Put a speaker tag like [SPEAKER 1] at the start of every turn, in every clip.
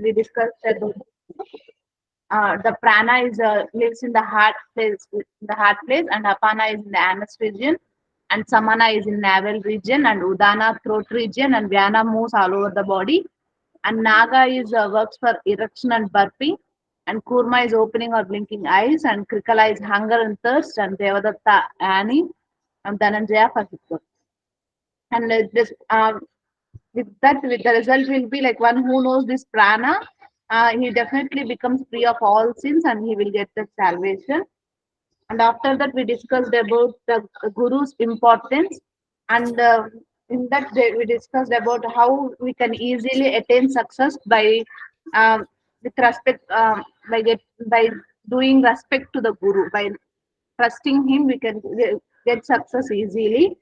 [SPEAKER 1] we discussed about the prana is lives in the heart place, and apana is in the anus region, and samana is in navel region, and udana throat region, and vyana moves all over the body, and naga is works for erection and burping, and kurma is opening or blinking eyes, and krikala is hunger and thirst, and devadatta ani, and dhananjaya for his. And this with that, with the result will be like one who knows this prana, he definitely becomes free of all sins and he will get the salvation. And after that we discussed about the guru's importance, and in that we discussed about how we can easily attain success by with respect by doing respect to the guru, by trusting him we can get success easily.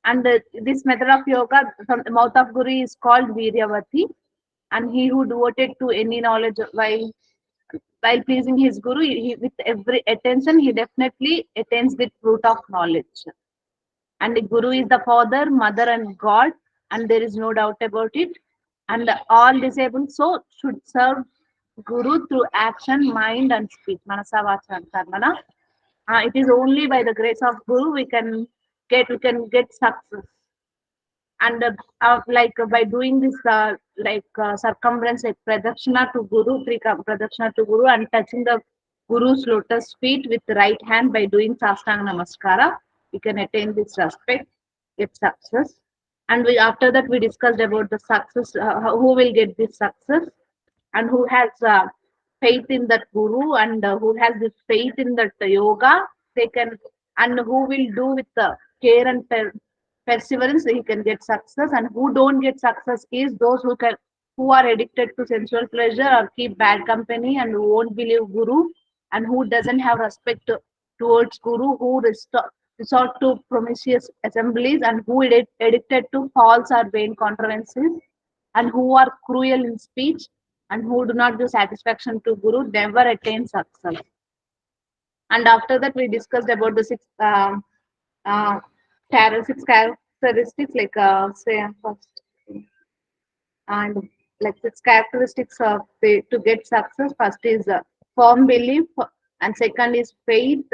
[SPEAKER 1] And this method of yoga from the mouth of Guru is called Viryavati. And he who devoted to any knowledge while pleasing his Guru, with every attention, he definitely attains the fruit of knowledge. And the Guru is the father, mother, and God, and there is no doubt about it. And all disabled so should serve Guru through action, mind, and speech. Manasa, Vacha, and Karmana. It is only by the grace of Guru we can get success. And by doing this circumference like pradakshina to guru, pradakshina to guru, and touching the guru's lotus feet with the right hand by doing sastanga namaskara, we can attain this respect, get success. And after that we discussed about the success, who will get this success, and who has faith in that guru, and who has this faith in that yoga, they can, and who will do with the care and perseverance, he can get success. And who don't get success is those who are addicted to sensual pleasure or keep bad company, and who won't believe guru, and who doesn't have respect towards guru, who resort to promiscuous assemblies, and who addicted to false or vain controversies, and who are cruel in speech, and who do not give satisfaction to guru never attain success. And after that we discussed about the uh, six characteristics, like say first, and like six characteristics of to get success. First is firm belief, and second is faith,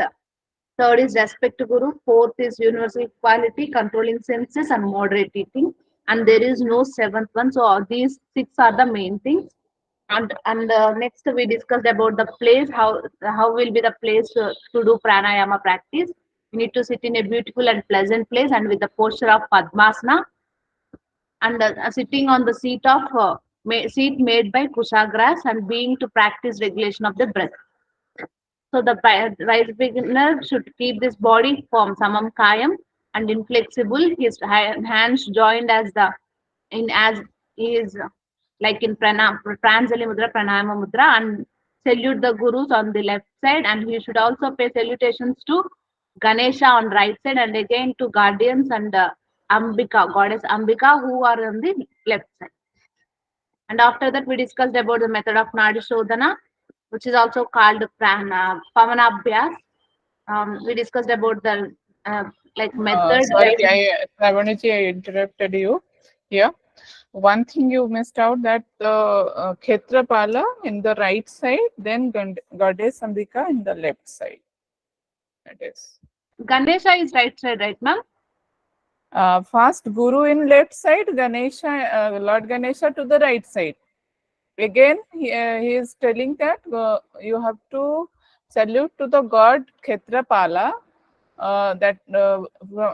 [SPEAKER 1] third is respect to guru, fourth is universal equality, controlling senses, and moderate eating, and there is no seventh one. So these six are the main things. And next we discussed about the place, how will be the place to do pranayama practice. We need to sit in a beautiful and pleasant place, and with the posture of padmasana, and sitting on the seat made by kusha grass, and being to practice regulation of the breath. So the wise beginner should keep this body firm, samam kayam, and inflexible. His hands joined as he is like in pranjali mudra, pranayama mudra, and salute the gurus on the left side, and he should also pay salutations to Ganesha on right side, and again to guardians and Ambika, goddess Ambika, who are on the left side. And after that we discussed about the method of Nadi Shodhana, which is also called Pavanabhyas. We discussed about the method.
[SPEAKER 2] Sorry, Ravanaji, I interrupted you here. One thing you missed out, that the Khetrapala in the right side, then Goddess Ambika in the left side. That is.
[SPEAKER 1] Ganesha is right side, right, ma'am?
[SPEAKER 2] First Guru in left side, Ganesha, Lord Ganesha to the right side. Again, he is telling that you have to salute to the god Khetrapala, that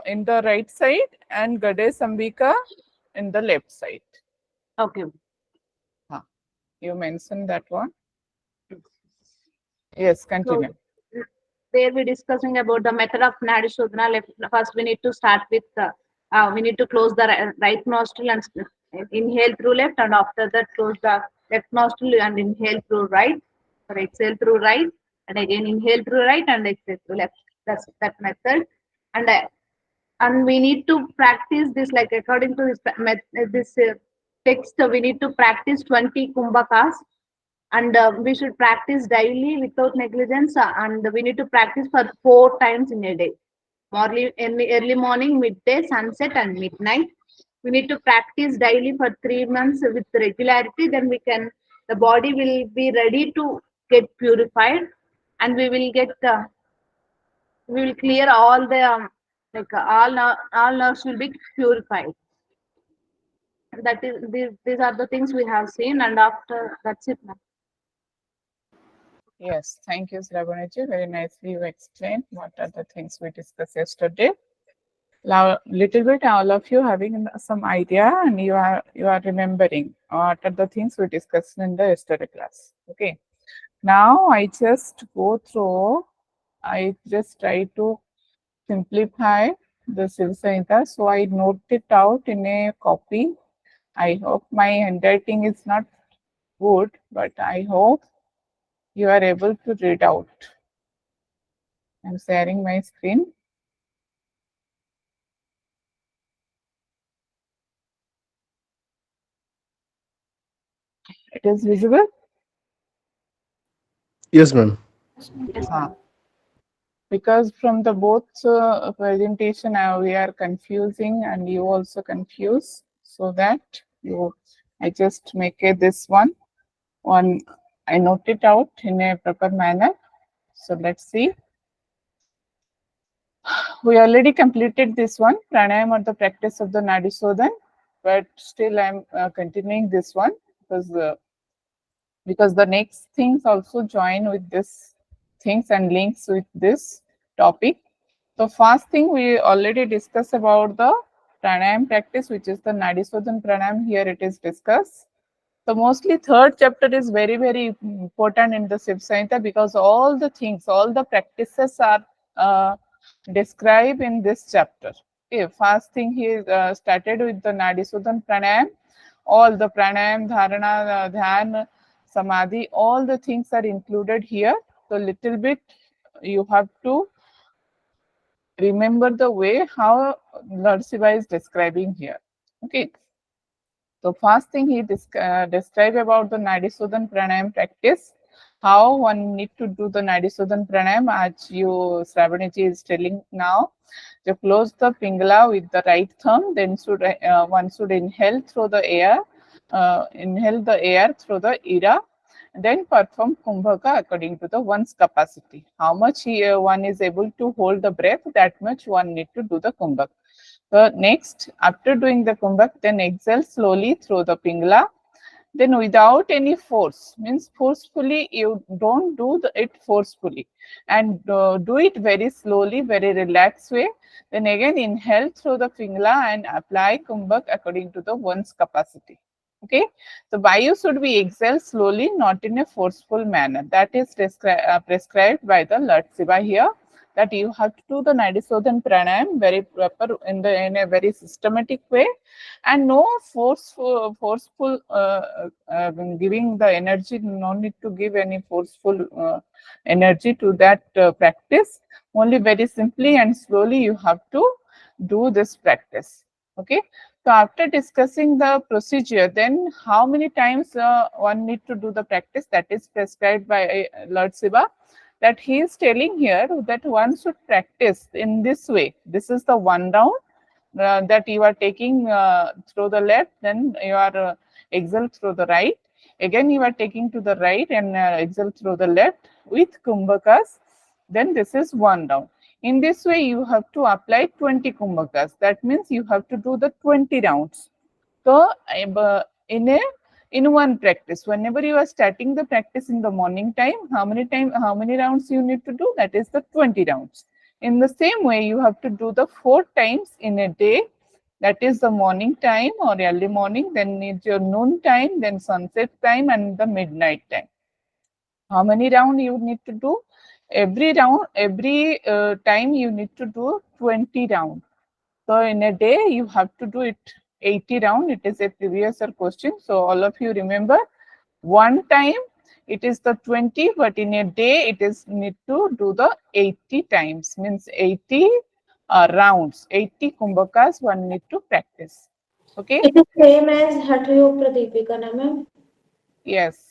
[SPEAKER 2] in the right side, and Goddess Ambika in the left side.
[SPEAKER 1] Okay.
[SPEAKER 2] You mentioned that one. Yes, continue.
[SPEAKER 1] So, there we're discussing about the method of Nadi Shodhana. First, we need to start with we need to close the right nostril and inhale through left, and after that close the left nostril and inhale through right, or exhale through right, and again inhale through right and exhale through left. That's that method. And we need to practice this, like according to this text, we need to practice 20 kumbhakas, and we should practice daily without negligence, and we need to practice for 4 times in a day: early morning, midday, sunset, and midnight. We need to practice daily for 3 months with regularity. Then the body will be ready to get purified, and we will clear all the all nerves will be purified. That is, these are the things we have seen, and after that's it, ma'am.
[SPEAKER 2] Yes, thank you, Sravanaji. Very nicely you explained what are the things we discussed yesterday. Now, little bit, all of you having some idea, and you are remembering what are the things we discussed in the yesterday class. Okay. Now I just go through. I just try to simplify the Siva. So I note it out in a copy. I hope my handwriting is not good, but I hope you are able to read out. I'm sharing my screen. It is visible?
[SPEAKER 3] Yes, ma'am.
[SPEAKER 1] Yes, ma'am.
[SPEAKER 2] Because from the both presentation we are confusing and you also confuse, so that I just make this one I note it out in a proper manner. So let's see. We already completed this one, pranayam or the practice of the nadisuddhi, but still I'm continuing this one because the next things also join with this things and links with this topic. So first thing we already discussed about the pranayam practice, which is the nadisuddhi pranayam. Here it is discussed. So mostly third chapter is very, very important in the Shiv Samhita, because all the things, all the practices are described in this chapter. Okay, first thing he started with the nadisuddhi pranayam. All the pranayam, dharana, dhyan, samadhi, all the things are included here. So little bit you have to remember the way how Lord Shiva is describing here. Okay. So first thing he describe about the nadisuddhi pranayam practice, how one need to do the nadisuddhi pranayam, as you Sravaniji is telling now. To close the pingala with the right thumb, then one should inhale through the air, through the ira, then perform kumbhaka according to the one's capacity. How much one is able to hold the breath, that much one need to do the kumbhaka. So next, after doing the kumbhak, then exhale slowly through the pingala. Then without any force, means forcefully, you don't do it forcefully, and do it very slowly, very relaxed way. Then again inhale through the pingala and apply kumbhak according to the one's capacity. Okay, so Vayu should be exhaled slowly, not in a forceful manner. That is prescribed by the Lord Shiva here, that you have to do the nadisuddhi pranayam very proper in a very systematic way, and no forceful giving the energy. No need to give any forceful energy to that practice. Only very simply and slowly you have to do this practice. Okay. So after discussing the procedure, then how many times one need to do the practice, that is prescribed by Lord Shiva. That he is telling here that one should practice in this way. This is the one round that you are taking through the left, then you are exhale through the right. Again you are taking to the right and exhale through the left with kumbhakas. Then this is one round. In this way you have to apply 20 kumbhakas. That means you have to do the 20 rounds. So in one practice, whenever you are starting the practice in the morning time, how many rounds you need to do? That is the 20 rounds. In the same way, you have to do the 4 times in a day. That is the morning time or early morning, then it's your noon time, then sunset time, and the midnight time. How many rounds you need to do? Every round, every time you need to do 20 rounds. So in a day, you have to do it 80 round. It is a previous year question. So all of you remember, one time it is the 20, but in a day it is need to do the 80 times, means 80 rounds, 80 kumbhakas one need to practice. Okay.
[SPEAKER 4] It is same as Hatha Yoga Pradipika, na ma'am?
[SPEAKER 2] Yes.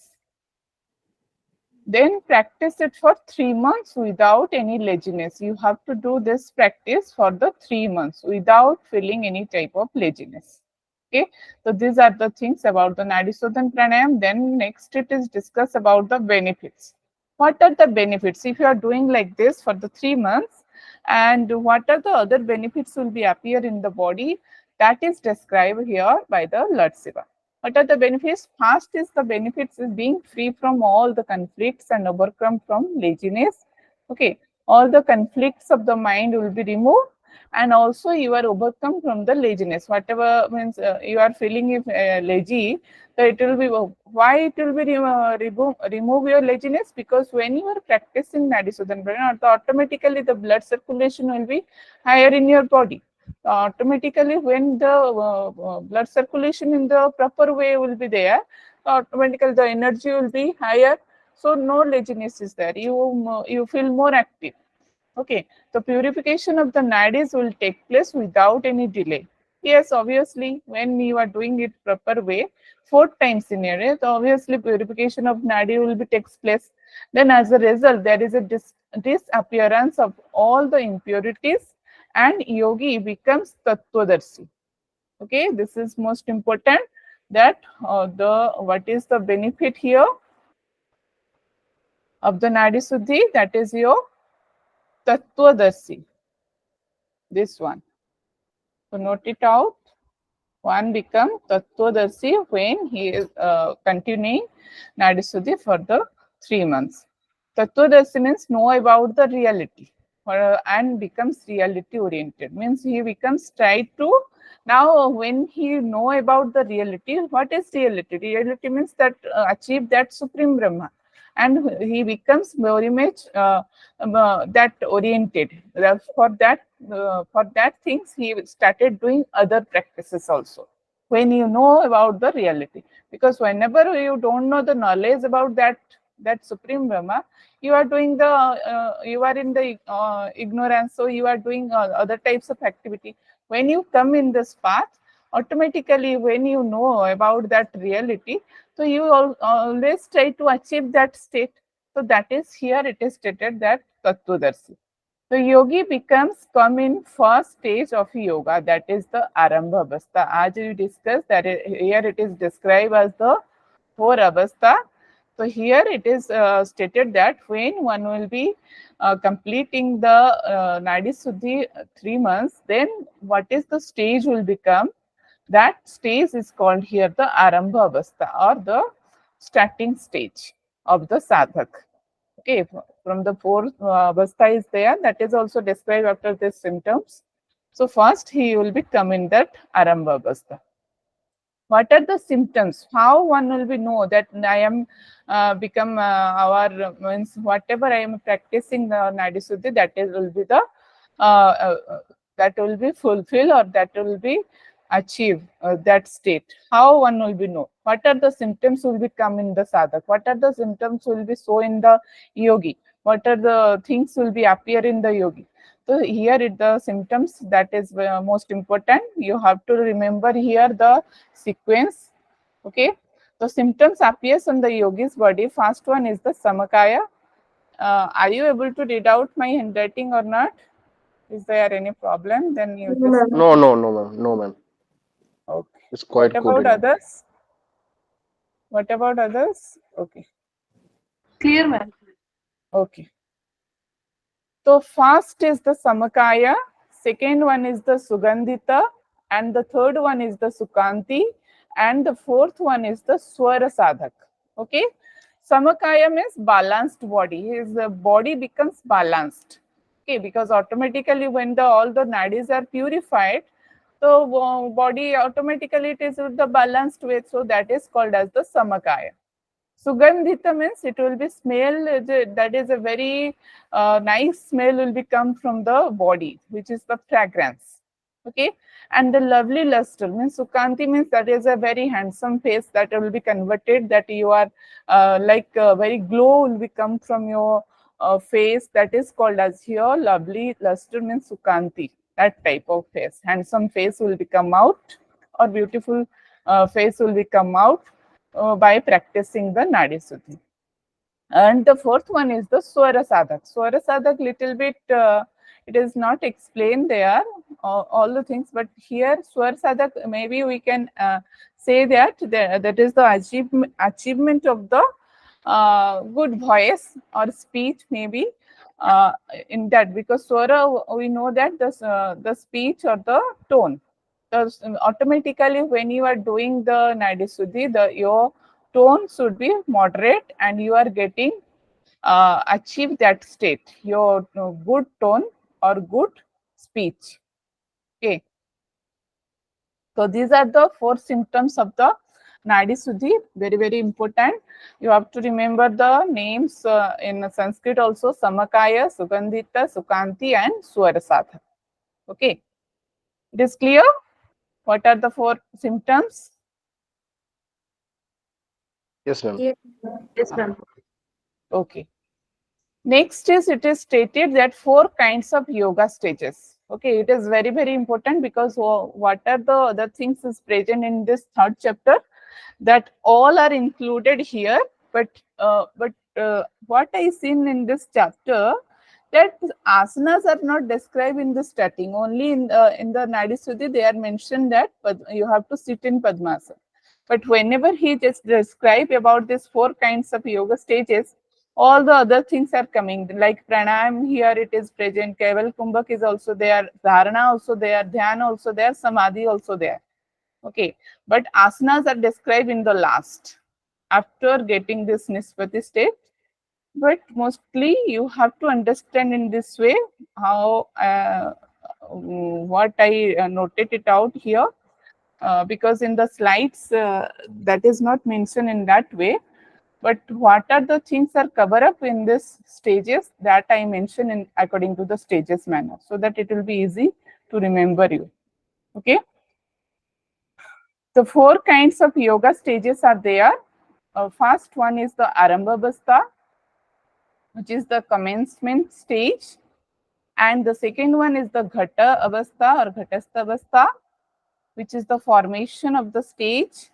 [SPEAKER 2] Then practice it for 3 months without any laziness. You have to do this practice for the 3 months without feeling any type of laziness. Okay, so these are the things about the nadisuddhan pranayam. Then next it is discuss about the benefits. What are the benefits if you are doing like this for the 3 months, and what are the other benefits will be appear in the body? That is described here by the Lord Shiva. What are the benefits? First is the benefits is being free from all the conflicts and overcome from laziness. Okay, all the conflicts of the mind will be removed, and also you are overcome from the laziness. Whatever means you are feeling if lazy, so it will be why it will be remove your laziness, because when you are practicing nadisuddhan pranayama, automatically the blood circulation will be higher in your body. Automatically when the blood circulation in the proper way will be there, automatically the energy will be higher, so no laziness is there, you feel more active. Okay, the purification of the nadis will take place without any delay. Yes, obviously, when you are doing it proper way, 4 times in a day, so obviously purification of nadi will be takes place. Then as a result, there is a disappearance of all the impurities, and yogi becomes tattvadarshi. Okay, this is most important, that what is the benefit here of the nadi suddhi, that is your tattvadarshi. This one. So note it out. One becomes Tattvadarshi when he is continuing Nadisuddhi for the 3 months. Tattvadarshi means know about the reality, and becomes reality oriented. Means he becomes try to, now when he know about the reality, what is reality? Reality means that achieve that Supreme Brahma. And he becomes very much that oriented. For that things he started doing other practices also. When you know about the reality, because whenever you don't know the knowledge about that Supreme Brahma, you are doing the you are in the ignorance, so you are doing other types of activity. When you come in this path, automatically when you know about that reality, so you always try to achieve that state. So that is here it is stated that Tattvadarshi. So yogi becomes come in first stage of yoga, that is the Arambha Avastha. As we discussed, that here it is described as the 4 Avastha. So here it is stated that when one will be completing the Nadi Suddhi 3 months, then what is the stage will become? That stage is called here the Arambha Avastha, or the starting stage of the sadhak. Okay, from the 4 avastha is there, that is also described after these symptoms. So first he will become in that Arambha Avastha. What are the symptoms? How one will be know that I am become our means whatever I am practicing the Nadi Suddhi, that is will be the that will be fulfilled, or that will be achieve that state. How one will be know? What are the symptoms will become in the sadhak? What are the symptoms will be so in the yogi? What are the things will be appear in the yogi? So here it the symptoms, that is most important. You have to remember here the sequence. Okay, the symptoms appears on the yogi's body. First one is the samakaya. Are you able to read out my handwriting or not? Is there any problem? Then you
[SPEAKER 4] No,
[SPEAKER 2] just
[SPEAKER 4] ma'am.
[SPEAKER 3] No, no, no, ma'am. No, ma'am.
[SPEAKER 2] okay.
[SPEAKER 3] It's
[SPEAKER 2] What
[SPEAKER 3] quite good
[SPEAKER 2] about
[SPEAKER 3] enough.
[SPEAKER 2] others? What about others? Okay.
[SPEAKER 1] Clear, ma'am.
[SPEAKER 2] Okay. So first is the Samakaya, second one is the Sugandhita, and the third one is the Sukanti, and the fourth one is the Swara Sadhak. Okay. Samakaya means balanced body. His body becomes balanced. Okay, because automatically when all the nadis are purified, so body automatically it is with the balanced way. So that is called as the Samakaya. Sugandhita means it will be smell, that is a very nice smell will become from the body, which is the fragrance. Okay, and the lovely luster means Sukanti means that is a very handsome face that will be converted, that you are like very glow will become from your face, that is called as here lovely luster means Sukanti. That type of face, handsome face will become out, or beautiful face will become out by practicing the Nadi Suddhi. And the fourth one is the Swara Sadhak. Swara Sadhak little bit It is not explained there, all the things, but here swars are the, maybe we can say that that is the achievement of the good voice or speech, maybe in that, because swara, we know that the speech or the tone. So automatically when you are doing the nadisuddhi, your tone should be moderate and you are getting achieve that state, your good tone or good speech. Okay. So these are the 4 symptoms of the nadisuddhi, very, very important. You have to remember the names in Sanskrit also: Samakaya, Sugandhita, Sukanti and Swarasatha. Okay. It is clear? What are the 4 symptoms?
[SPEAKER 3] Yes, ma'am.
[SPEAKER 4] Yes.
[SPEAKER 1] Yes, ma'am.
[SPEAKER 2] Okay. Next is, it is stated that 4 kinds of yoga stages. Okay, it is very, very important, because what are the other things is present in this 3rd chapter, that all are included here. But what I seen in this chapter, that asanas are not described in the starting. Only in the nadisuddhi they are mentioned that you have to sit in Padmasana. But whenever he just describe about these 4 kinds of yoga stages, all the other things are coming, like pranayam, here it is present, keval kumbhak is also there, dharana also there, dhyan also there, samadhi also there. Okay, but asanas are described in the last, after getting this Nispati state. But mostly you have to understand in this way, how what I noted it out here, because in the slides that is not mentioned in that way. But what are the things are covered up in this stages, that I mention in according to the stages manner, so that it will be easy to remember you. Okay. The 4 kinds of yoga stages are there. First one is the Arambha Avastha, which is the commencement stage. And the second one is the Ghata Avastha or Ghatastha Avastha, which is the formation of the stage,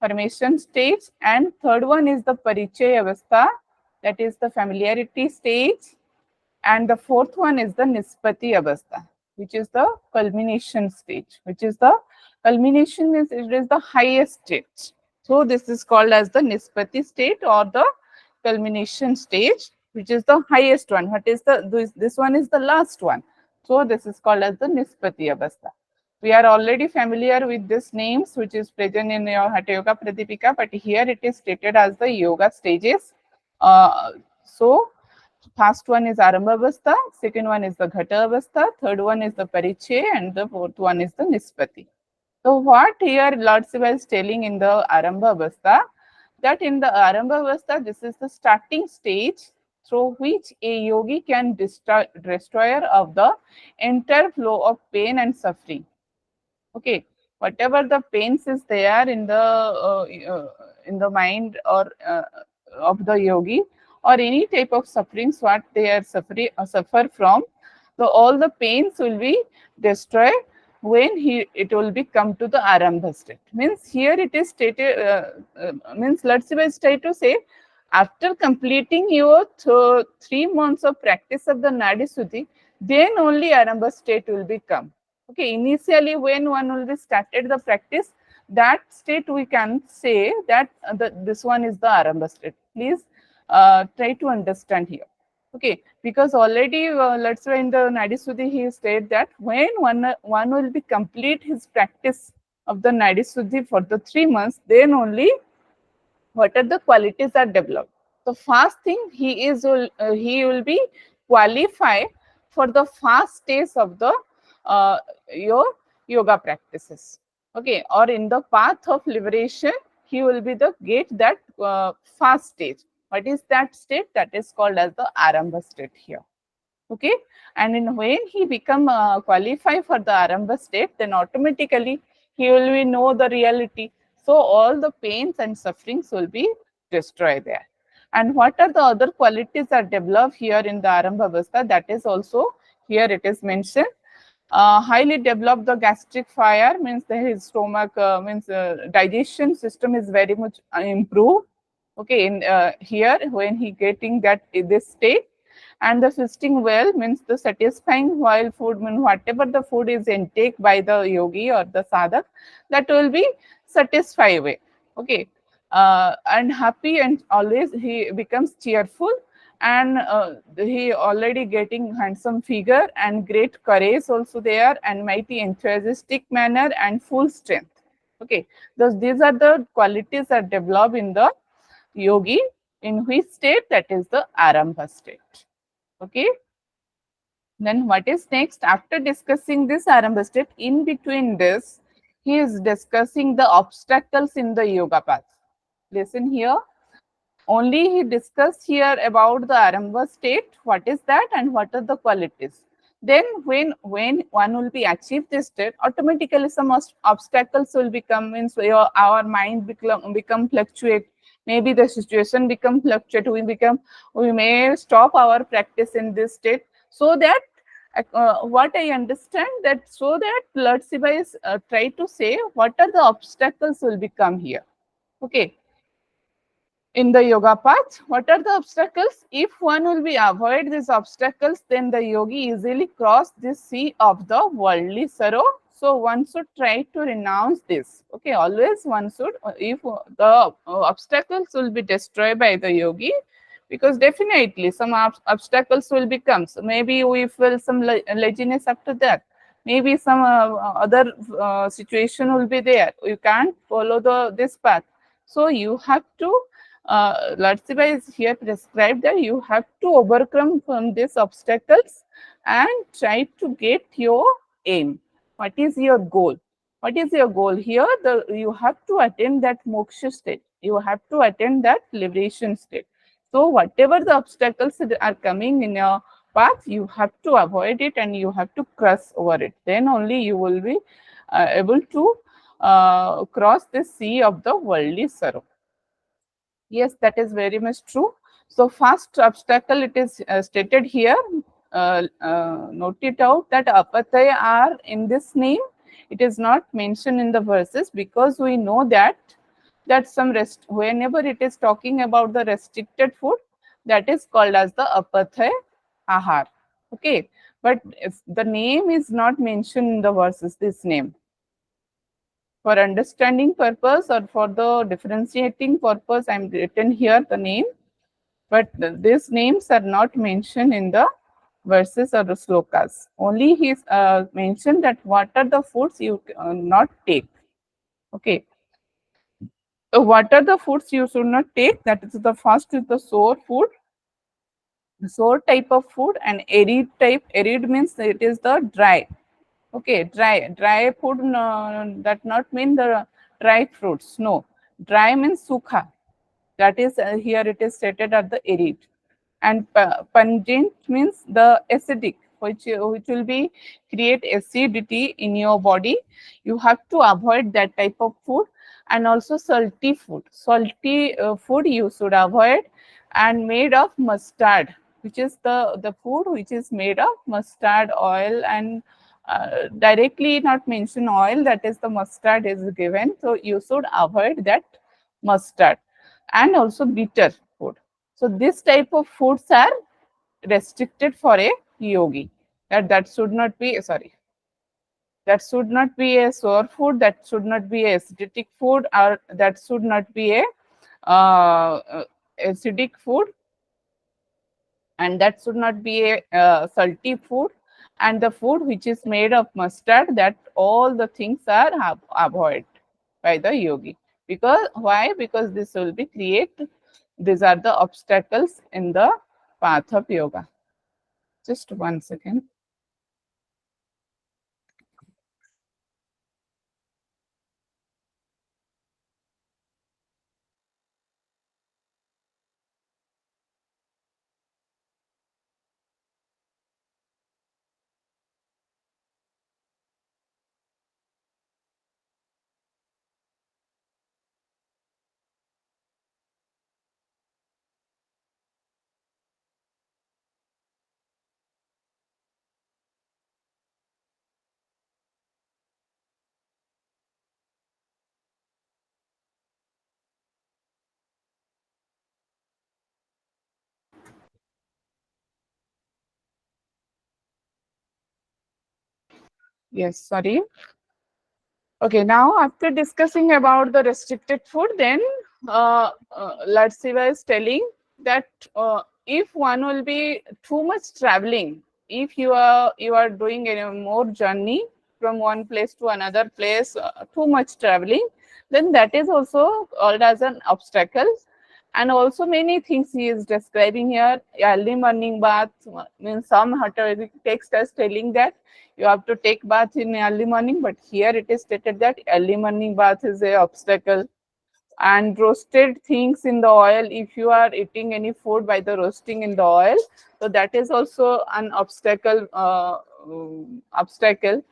[SPEAKER 2] formation stage. And third one is the Parichay Avastha, that is the familiarity stage. And the fourth one is the Nispati Avastha, which is the culmination stage, which is the culmination means it is the highest stage. So this is called as the Nispati state or the culmination stage, which is the highest one. What is the this one is the last one. So this is called as the Nispati Avastha. We are already familiar with these names, which is present in your Hatha Yoga Pradipika, but here it is stated as the yoga stages. So first one is Arambha Avastha, second one is the Ghata Avastha, third one is the Parichay, and the fourth one is the Nispati. So what here Lord Shiva is telling in the Arambha Avastha, that in the Arambha Avastha, this is the starting stage through which a yogi can destroyer of the entire flow of pain and suffering. Okay, whatever the pains is there in the mind or of the yogi, or any type of sufferings what they are suffer from, so all the pains will be destroyed when it will be come to the Arambha state. Means here it is stated, means let's try to say, after completing your 3 months of practice of the nadisuddhi, then only Arambha state will become. Okay, initially when one will be started the practice, that state we can say that this one is the Arambha state. Please try to understand here. Okay, because already let's say in the nadisuddhi he said that when one will be complete his practice of the nadisuddhi for the 3 months, then only what are the qualities are developed. So first thing, he will be qualified for the first stage of the your yoga practices. Okay, or in the path of liberation, he will be the get that first stage. What is that state? That is called as the Arambha state here. Okay, and when he become qualified for the Arambha state, then automatically he will be know the reality. So all the pains and sufferings will be destroyed there. And what are the other qualities are developed here in the Arambha Avastha? That is also here it is mentioned. Highly developed the gastric fire, means his stomach digestion system is very much improved. Okay, in here when he getting that in this state, and the feasting well means the satisfying while food, means whatever the food is intake by the yogi or the sadhak, that will be satisfied way. Okay, and happy, and always he becomes cheerful, and he already getting handsome figure and great courage also there, and mighty enthusiastic manner and full strength. Okay, these are the qualities that develop in the yogi, in which state? That is the Arambha state. Okay. Then what is next? After discussing this Arambha state, in between this, he is discussing the obstacles in the yoga path. Listen here. Only he discussed here about the Arambha state, what is that and what are the qualities. Then when one will be achieved this state, automatically some obstacles will become, means our mind become fluctuate. Maybe the situation become fluctuate. We may stop our practice in this state, so that what I understand, that so that Lord Shiva is try to say what are the obstacles will become here. Okay, in the yoga path, what are the obstacles? If one will be avoid these obstacles, then the yogi easily cross this sea of the worldly sorrow. So one should try to renounce this. Okay, always one should, if the obstacles will be destroyed by the yogi, because definitely some obstacles will become. So maybe we feel some laziness after that. Maybe some other situation will be there. You can't follow this path. So you have to, Lord Shiva is here prescribed that you have to overcome from these obstacles and try to get your aim. What is your goal? What is your goal here? You have to attain that moksha state. You have to attain that liberation state. So whatever the obstacles that are coming in your path, you have to avoid it and you have to cross over it. Then only you will be able to cross the sea of the worldly sorrow. Yes, that is very much true. So first obstacle, it is stated here. Note it out that apataya are in this name. It is not mentioned in the verses because we know that some rest, whenever it is talking about the restricted food, that is called as the apataya ahar. Okay, but if the name is not mentioned in the verses, this name, for understanding purpose or for the differentiating purpose, I'm written here the name, but these names are not mentioned in the verses or the slokas. Only he mentioned that what are the foods you not take. Okay. So what are the foods you should not take? That is the first is the sour food, the sour type of food, and arid type. Arid means it is the dry. Okay, dry food, no, that not mean the dry fruits. No, dry means sukha. That is here it is stated at the arid. And pungent means the acidic, which will be create acidity in your body. You have to avoid that type of food. And also salty food. Salty food you should avoid, and made of mustard, which is the food which is made of mustard oil, and directly not mention oil, that is the mustard is given. So you should avoid that mustard, and also bitter food. So this type of foods are restricted for a yogi. That should not be, sorry, that should not be a sour food, that should not be a acidic food, or that should not be a acidic food, and that should not be a salty food, and the food which is made of mustard, that all the things are avoided by the yogi. Because why? Because this will be create, these are the obstacles in the path of yoga. Just 1 second. Yes, sorry. Okay, now after discussing about the restricted food, then Lord Shiva is telling that if one will be too much traveling, if you are doing a more journey from one place to another place, too much traveling, then that is also called as an obstacle. And also many things he is describing here. Early morning bath means some Ayurvedic text is telling that you have to take bath in early morning, but here it is stated that early morning bath is a obstacle. And roasted things in the oil, if you are eating any food by the roasting in the oil, so that is also an obstacle. Obstacle.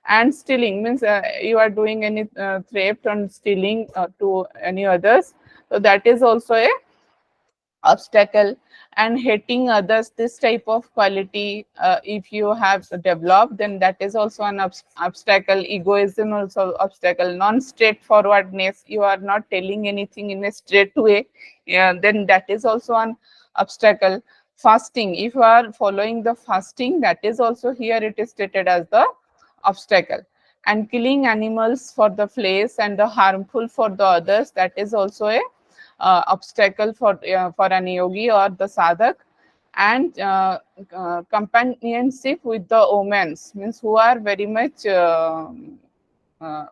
[SPEAKER 2] And stealing means you are doing any theft and stealing to any others, so that is also a obstacle. And hating others, this type of quality, if you have developed, then that is also an obstacle. Egoism also obstacle. Non straightforwardness, you are not telling anything in a straight way, yeah, then that is also an obstacle. Fasting, if you are following the fasting, that is also here it is stated as the obstacle. And killing animals for the flesh and the harmful for the others, that is also a obstacle for an yogi or the sadhak. And companionship with the women means who are very much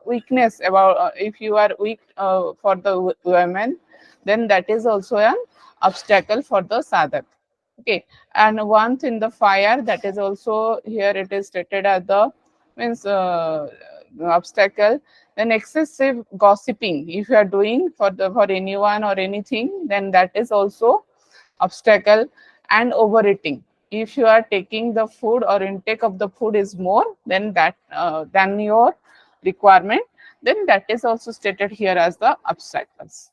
[SPEAKER 2] weakness about, if you are weak for the women, then that is also an obstacle for the sadhak. Okay, and warmth in the fire, that is also here it is stated as the means obstacle. Then excessive gossiping, if you are doing for anyone or anything, then that is also obstacle. And overeating, if you are taking the food or intake of the food is more than that than your requirement, then that is also stated here as the obstacles.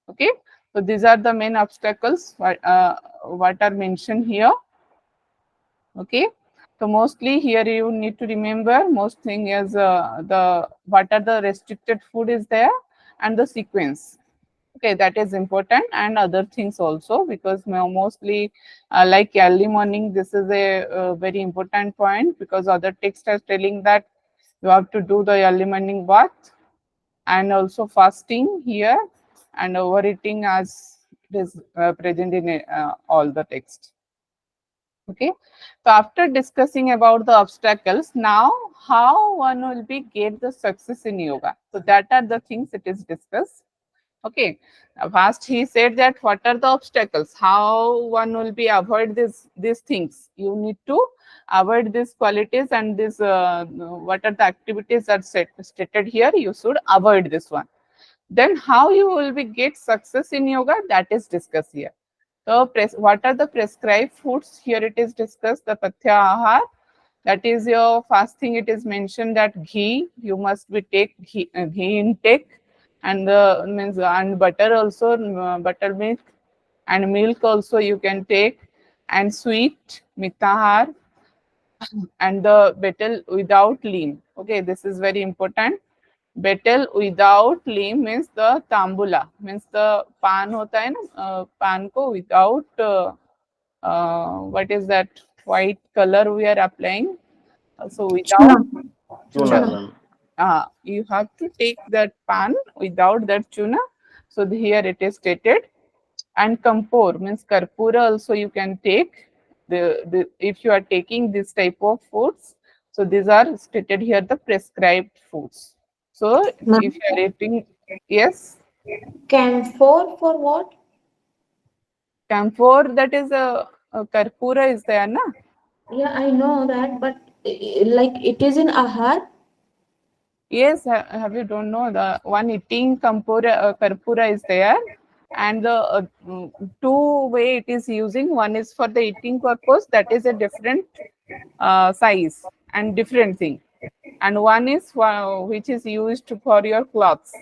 [SPEAKER 2] Okay, so these are the main obstacles what are mentioned here. Okay, so mostly here you need to remember most thing is the what are the restricted food is there and the sequence. Okay, that is important, and other things also, because mostly like early morning, this is a very important point, because other text are telling that you have to do the early morning bath, and also fasting here, and overeating as it is present in all the text. Okay, so after discussing about the obstacles, now how one will be get the success in yoga, so that are the things it is discussed. Okay, first he said that what are the obstacles, how one will be avoid these things. You need to avoid these qualities, and this what are the activities that stated here, you should avoid this one. Then how you will be get success in yoga, that is discussed here. So what are the prescribed foods? Here it is discussed, the Pathya Ahar. That is your fasting. It is mentioned that ghee, you must be take ghee intake, and the means and butter also, buttermilk, and milk also you can take, and sweet, mitahar, and the betel without lean. Okay, this is very important. Betel without lean means the tambula, means the pan hota hai na, pan ko without what is that white color we are applying. So
[SPEAKER 4] Chuna.
[SPEAKER 2] without
[SPEAKER 3] Tuna,
[SPEAKER 2] chuna,
[SPEAKER 4] Chuna.
[SPEAKER 3] ma'am.
[SPEAKER 2] you have to take that pan without that chuna. So here it is stated. And kampur means karpura also you can take. If you are taking this type of foods, so these are stated here the prescribed foods. So
[SPEAKER 4] Ma'am,
[SPEAKER 2] if you are eating, yes,
[SPEAKER 4] camphor for what?
[SPEAKER 2] camphor, that is a karpura is there, na?
[SPEAKER 4] Yeah, I know that, but like it is in Ahar.
[SPEAKER 2] Yes, have you don't know the one eating karpura is there, and the two way it is using. One is for the eating purpose, that is a different size and different thing, and one is which is used for your clothes.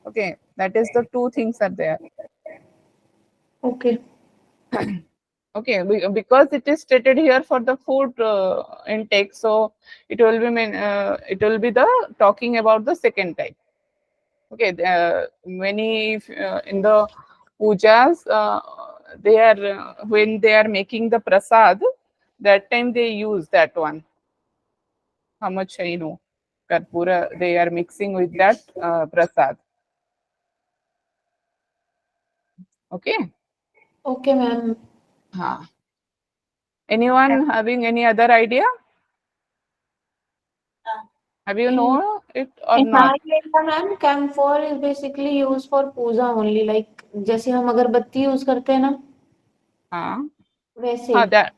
[SPEAKER 2] Okay, that is the two things are there.
[SPEAKER 4] Okay.
[SPEAKER 2] Okay, because it is stated here for the food intake, so it will be it will be the talking about the second type. Okay, many in the pujas, they are when they are making the prasad, that time they use that one. how much I know. Karpura, they are mixing with that prasad. Okay.
[SPEAKER 4] Okay, ma'am.
[SPEAKER 2] Huh. Anyone having any other idea? Have you
[SPEAKER 4] In
[SPEAKER 2] know it or
[SPEAKER 4] in my
[SPEAKER 2] not?
[SPEAKER 4] area, ma'am camphor is basically used for puja only. Like जैसे हम अगरबत्ती use करते हैं ना,
[SPEAKER 2] हाँ
[SPEAKER 4] वैसे.
[SPEAKER 2] हाँ, that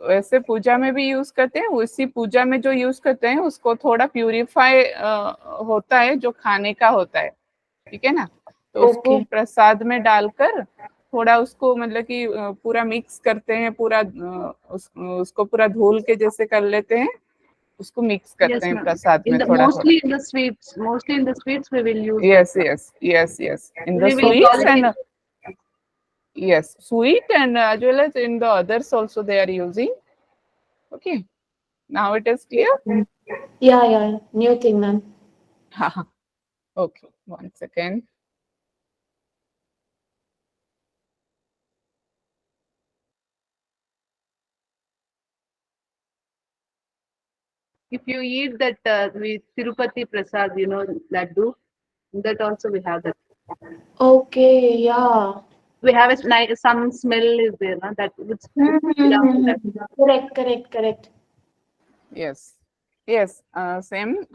[SPEAKER 2] वैसे पूजा में भी यूज करते हैं, उसी पूजा में जो यूज करते हैं उसको थोड़ा प्यूरिफाई होता है, जो खाने का होता है, ठीक है ना। तो उसको
[SPEAKER 4] Okay.
[SPEAKER 2] प्रसाद में डालकर थोड़ा उसको मतलब कि पूरा मिक्स करते हैं, पूरा उसको पूरा धुल के जैसे कर लेते हैं, उसको मिक्स करते
[SPEAKER 1] Yes,
[SPEAKER 2] हैं
[SPEAKER 1] ma'am.
[SPEAKER 2] प्रसाद
[SPEAKER 1] In
[SPEAKER 2] में
[SPEAKER 1] the
[SPEAKER 2] थोड़ा थोड़ा।
[SPEAKER 1] mostly in the sweets, we will use this.
[SPEAKER 2] Yes, yes, yes, yes. In the
[SPEAKER 1] We will call
[SPEAKER 2] sweets
[SPEAKER 1] it.
[SPEAKER 2] and yes, sweet and as well as in the others also they are using. Okay, now it is clear.
[SPEAKER 4] Yeah, yeah. New thing, ma'am.
[SPEAKER 2] Okay, 1 second.
[SPEAKER 1] If you eat that with Tirupati Prasad, laddu, that also we have that.
[SPEAKER 4] Okay, yeah.
[SPEAKER 1] We have a nice, some smell is there, na, that which belongs to that.
[SPEAKER 4] Correct, correct, correct.
[SPEAKER 2] Yes, yes, same.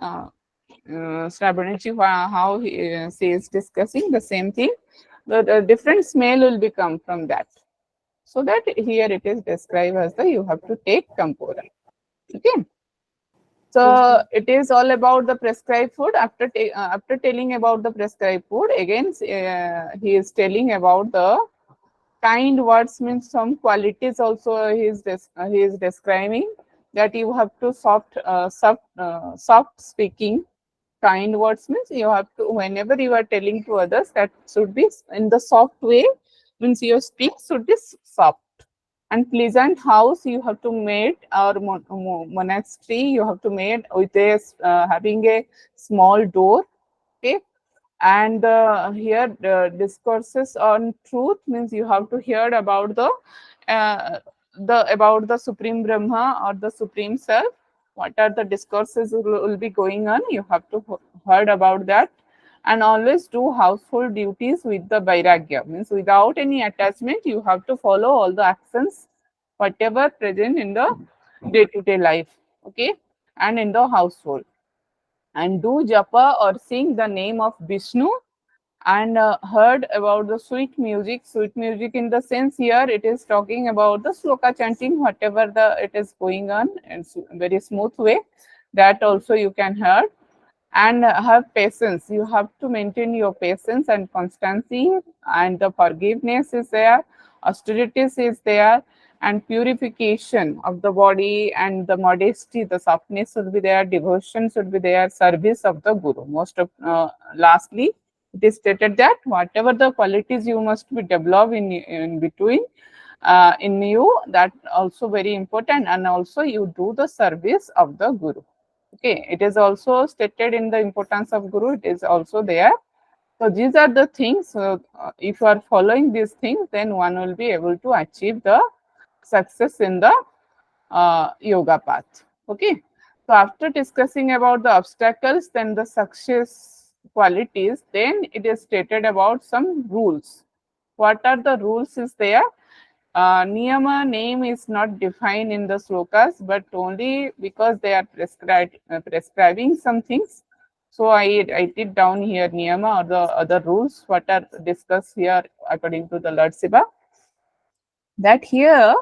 [SPEAKER 2] Srabaniji, how she is discussing the same thing. The different smell will become from that. So that here it is described as the you have to take Kampora. Okay.
[SPEAKER 4] Yes,
[SPEAKER 2] So
[SPEAKER 4] ma'am.
[SPEAKER 2] it is all about the prescribed food. After telling about the prescribed food, again he is telling about the kind words, means some qualities also he is describing, that you have to soft speaking. Kind words means you have to, whenever you are telling to others, that should be in the soft way, means your speak should be soft. And pleasant house you have to make, or monastery you have to make with a having a small door. Okay. And here discourses on truth means you have to hear about uh, the supreme Brahma or the supreme self. What are the discourses will be going on, you have to heard about that. And always do household duties with the vairagya, means without any attachment you have to follow all the actions whatever present in the day to day life. Okay. And in the household, and do japa or sing the name of Vishnu. And heard about the sweet music in the sense here it is talking about the sloka chanting, whatever the it is going on in very smooth way, that also you can hear. And have patience, you have to maintain your patience and constancy, and the forgiveness is there, austerities is there, and purification of the body, and the modesty, the softness should be there, devotion should be there, service of the guru. Most of lastly it is stated that whatever the qualities you must be developed in between in you, that also very important. And also you do the service of the guru. Okay, it is also stated in the importance of guru, it is also there. So these are the things, if you are following these things, then one will be able to achieve the success in the yoga path. Okay. So after discussing about the obstacles, then the success qualities, then it is stated about some rules. What are the rules is there? Niyama name is not defined in the slokas, but only because they are prescribing some things. So I did down here niyama or the other rules what are discussed here according to the Lord Shiva. That here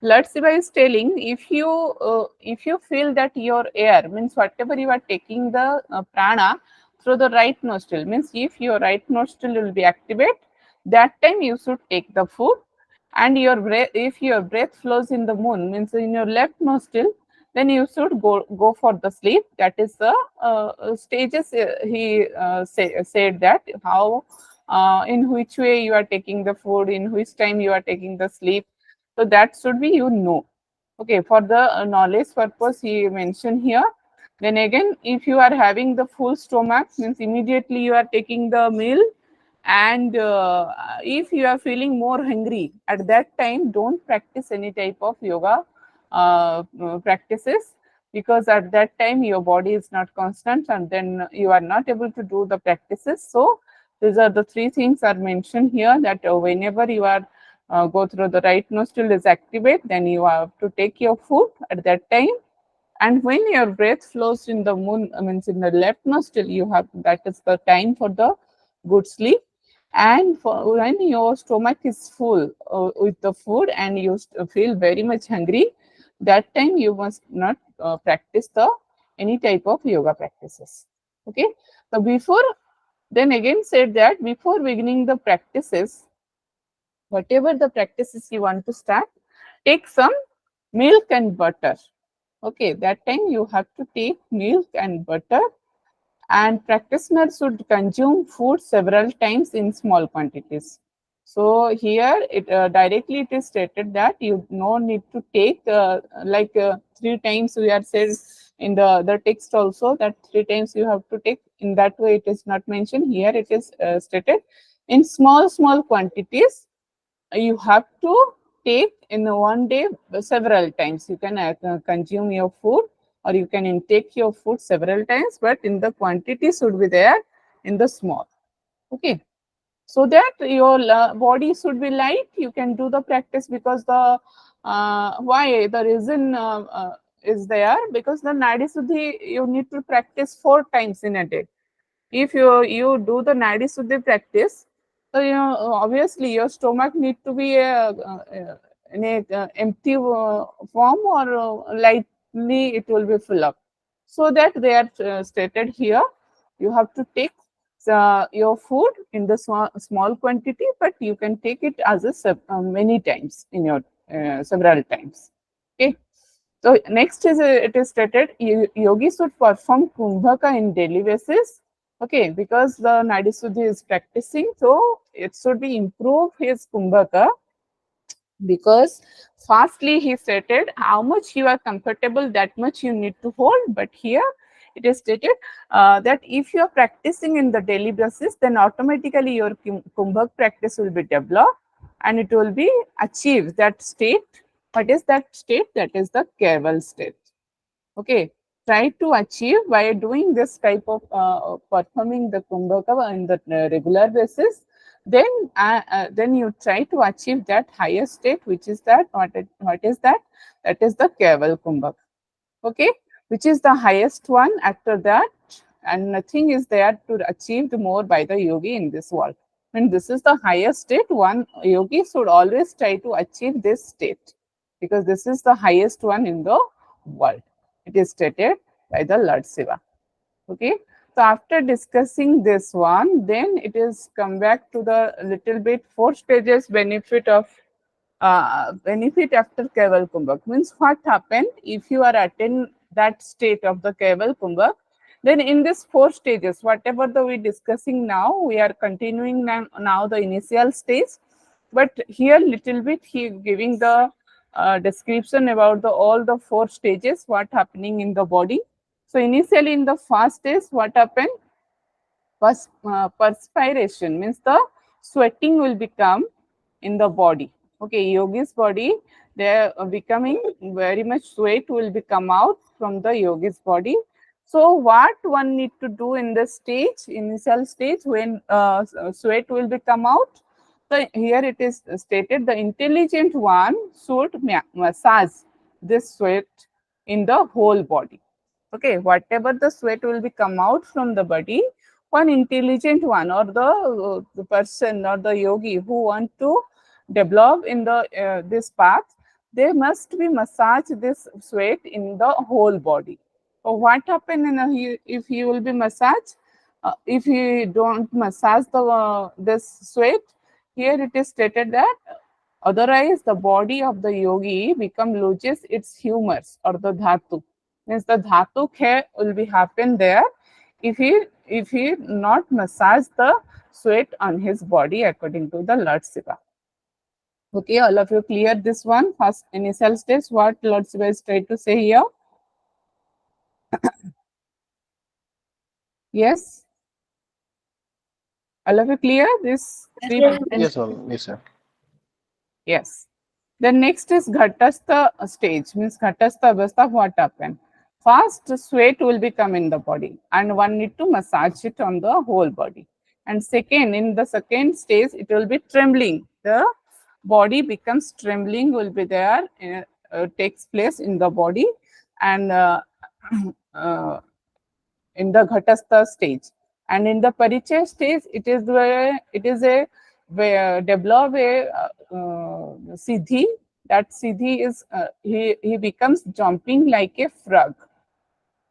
[SPEAKER 2] Lord Shiva is telling, if you feel that your air, means whatever you are taking the prana through the right nostril, means if your right nostril will be activated, that time you should take the food. And your breath, if your breath flows in the moon, means in your left nostril, then you should go for the sleep. That is the stages he said that how in which way you are taking the food, in which time you are taking the sleep. So that should be okay, for the knowledge purpose he mentioned here. Then again, if you are having the full stomach, means immediately you are taking the meal. And if you are feeling more hungry at that time, don't practice any type of yoga practices. because at that time your body is not constant and then you are not able to do the practices. So these are the three things are mentioned here, that whenever you are go through the right nostril is activate, then you have to take your food at that time. And when your breath flows in the moon, means in the left nostril, you have, that is the time for the good sleep. And for when your stomach is full with the food and you feel very much hungry, that time you must not practice the any type of yoga practices. Okay. So before, then again said that before beginning the practices, whatever the practices you want to start, take some milk and butter. Okay, that time you have to take milk and butter, and practitioner should consume food several times in small quantities. So here it directly it is stated that you no need to take like 3 times we are said in the text also, that 3 times you have to take. In that way it is not mentioned here. It is stated in small quantities you have to take in one day several times. You can consume your food or you can intake your food several times, but in the quantity should be there in the small. Okay. So that your body should be light, you can do the practice, because the why the reason is there, because the nadisuddhi you need to practice 4 times in a day. If you do the nadisuddhi practice, so obviously your stomach need to be in a empty form, or lightly it will be full up. So that they are stated here. You have to take your food in the small quantity, but you can take it as a many times in your several times. Okay. So next is it is stated yogi should perform kumbhaka in daily basis. Okay, because the nadisuddhi is practicing, so it should be improve his kumbhaka, because firstly he stated how much you are comfortable, that much you need to hold. But here it is stated that if you are practicing in the daily basis, then automatically your kumbhak practice will be developed and it will be achieved that state. What is that state? That is the kevala state. Okay, try to achieve by doing this type of performing the kumbhaka in the regular basis. Then you try to achieve that higher state, which is that what is that? That is the kevala kumbhaka. Okay, which is the highest one after that, and nothing is there to achieve more by the yogi in this world. When this is the highest state, one yogi should always try to achieve this state, because this is the highest one in the world. It is stated by the Lord Shiva. Okay. So after discussing this one, then it is come back to the little bit 4 stages benefit of benefit after kevala kumbhak. Means what happened if you are attend that state of the kevala kumbhak, then in this 4 stages, whatever the we discussing now, we are continuing now the initial stage. But here little bit he giving the description about the all the 4 stages, what happening in the body. So initially in the first stage, what happened? Perspiration means the sweating will become in the body. Okay, yogi's body, they are becoming very much sweat will be come out from the yogi's body. So what one need to do in the stage, initial stage, when sweat will be come out? So here it is stated the intelligent one should massage this sweat in the whole body. Okay, whatever the sweat will be come out from the body, one intelligent one, or the person or the yogi who want to develop in the this path, they must be massage this sweat in the whole body. So what happen if he will be massage? If he don't massage the this sweat, here it is stated that otherwise the body of the yogi become loses its humors or the dhatu. Means the dhatu care will be happen there if he not massage the sweat on his body according to the Lord Shiva. Okay, all of you clear this one? First initial stage, what Lord Shiva is trying to say here? Yes? All of you clear this?
[SPEAKER 3] Yes, ma'am. Yes, sir.
[SPEAKER 2] Yes. Then next is Ghatastha stage, means Ghatastha Avastha, what happened? First, sweat will become in the body, and one need to massage it on the whole body. And second, in the second stage, it will be trembling. The body becomes trembling, will be there, takes place in the body, and uh, in the ghatastha stage. And in the Parichay stage, it is where it is a where develop a Siddhi. That Siddhi is he becomes jumping like a frog.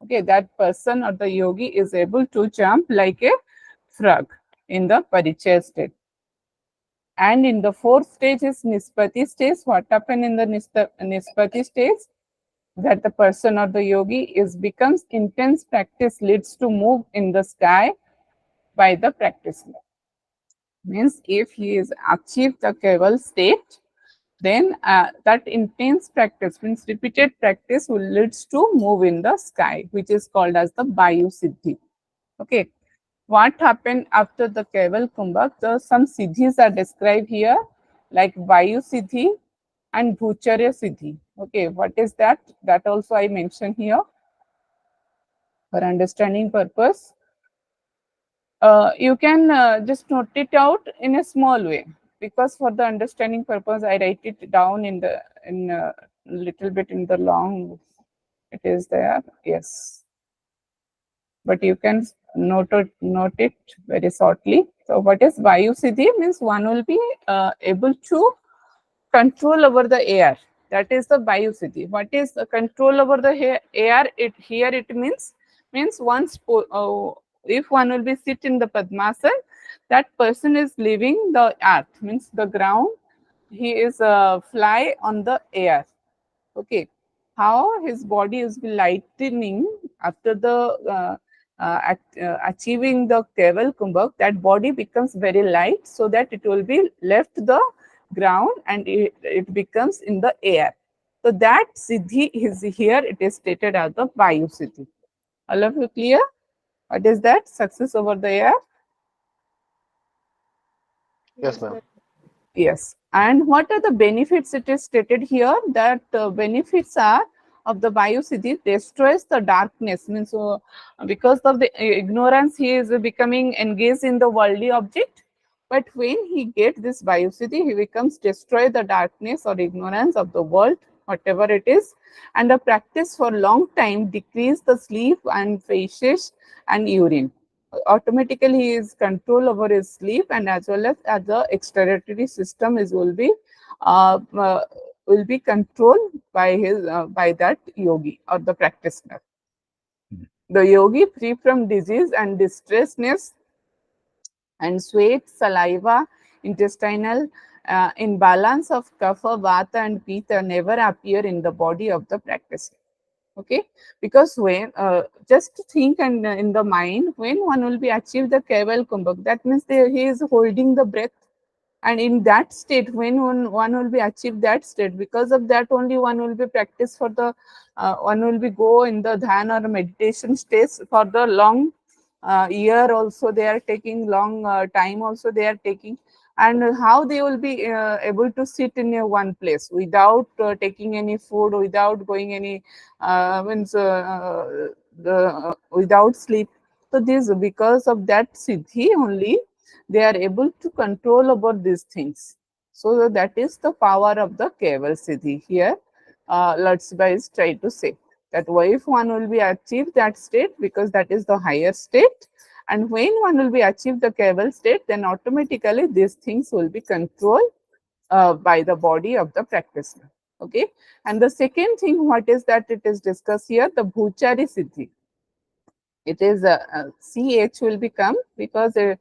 [SPEAKER 2] Okay, that person or the yogi is able to jump like a frog in the Parichay state. And in the fourth stage is Nispati stage. What happened in the Nispati stage? That the person or the yogi is becomes intense practice leads to move in the sky by the practitioner. Means if he is achieved the kevala state, then that intense practice means repeated practice will leads to move in the sky, which is called as the Vayu Siddhi. Okay. What happened after the kevala kumbha? Some siddhis are described here, like Vayu Siddhi and Vuchari Siddhi. Okay, what is that? That also I mentioned here for understanding purpose. You can just note it out in a small way, because for the understanding purpose I write it down in the little bit in the long. It is there, yes, but you can note it very shortly. So what is Vayu Siddhi? Means one will be able to control over the air. That is the Vayu Siddhi. What is the control over the air? It means once if one will be sit in the Padmasana, that person is leaving the earth, means the ground. He is fly on the air. Okay, how his body is lightening after the achieving the kevala kumbha, that body becomes very light, so that it will be left the ground and it becomes in the air. So that siddhi is here, it is stated as the Vayu Siddhi. All of you clear? What is that? Success over the air?
[SPEAKER 3] Yes, ma'am.
[SPEAKER 2] Yes. And what are the benefits? It is stated here that benefits are of the Vayu Siddhi destroys the darkness. Means because of the ignorance, he is becoming engaged in the worldly object. But when he gets this Vayu Siddhi, he becomes destroy the darkness or ignorance of the world, whatever it is. And the practice for long time decrease the sleep and faces and urine. Automatically he is control over his sleep, and as well as the excretory system is will be controlled by his by that yogi or the practitioner. The yogi free from disease and distressedness and sweat, saliva, intestinal imbalance of kapha, vata and pitta never appear in the body of the practitioner. Okay, because when just think and in the mind, when one will be achieve the kevala kumbha, that means he is holding the breath, and in that state, when one will be achieve that state, because of that only one will be practice for the one will be go in the dhyana or meditation stage for the long year also they are taking, long time also they are taking. And how they will be able to sit in a one place without taking any food, without going any without sleep. So this, because of that siddhi only, they are able to control over these things. So that is the power of the kevala siddhi here. Lord Shiva is trying to say that if one will be achieve that state, because that is the higher state, and when one will be achieve the kevala state, then automatically these things will be controlled by the body of the practitioner. Okay, and the second thing, what is that it is discussed here, the Vuchari Siddhi. It is CH will become, because it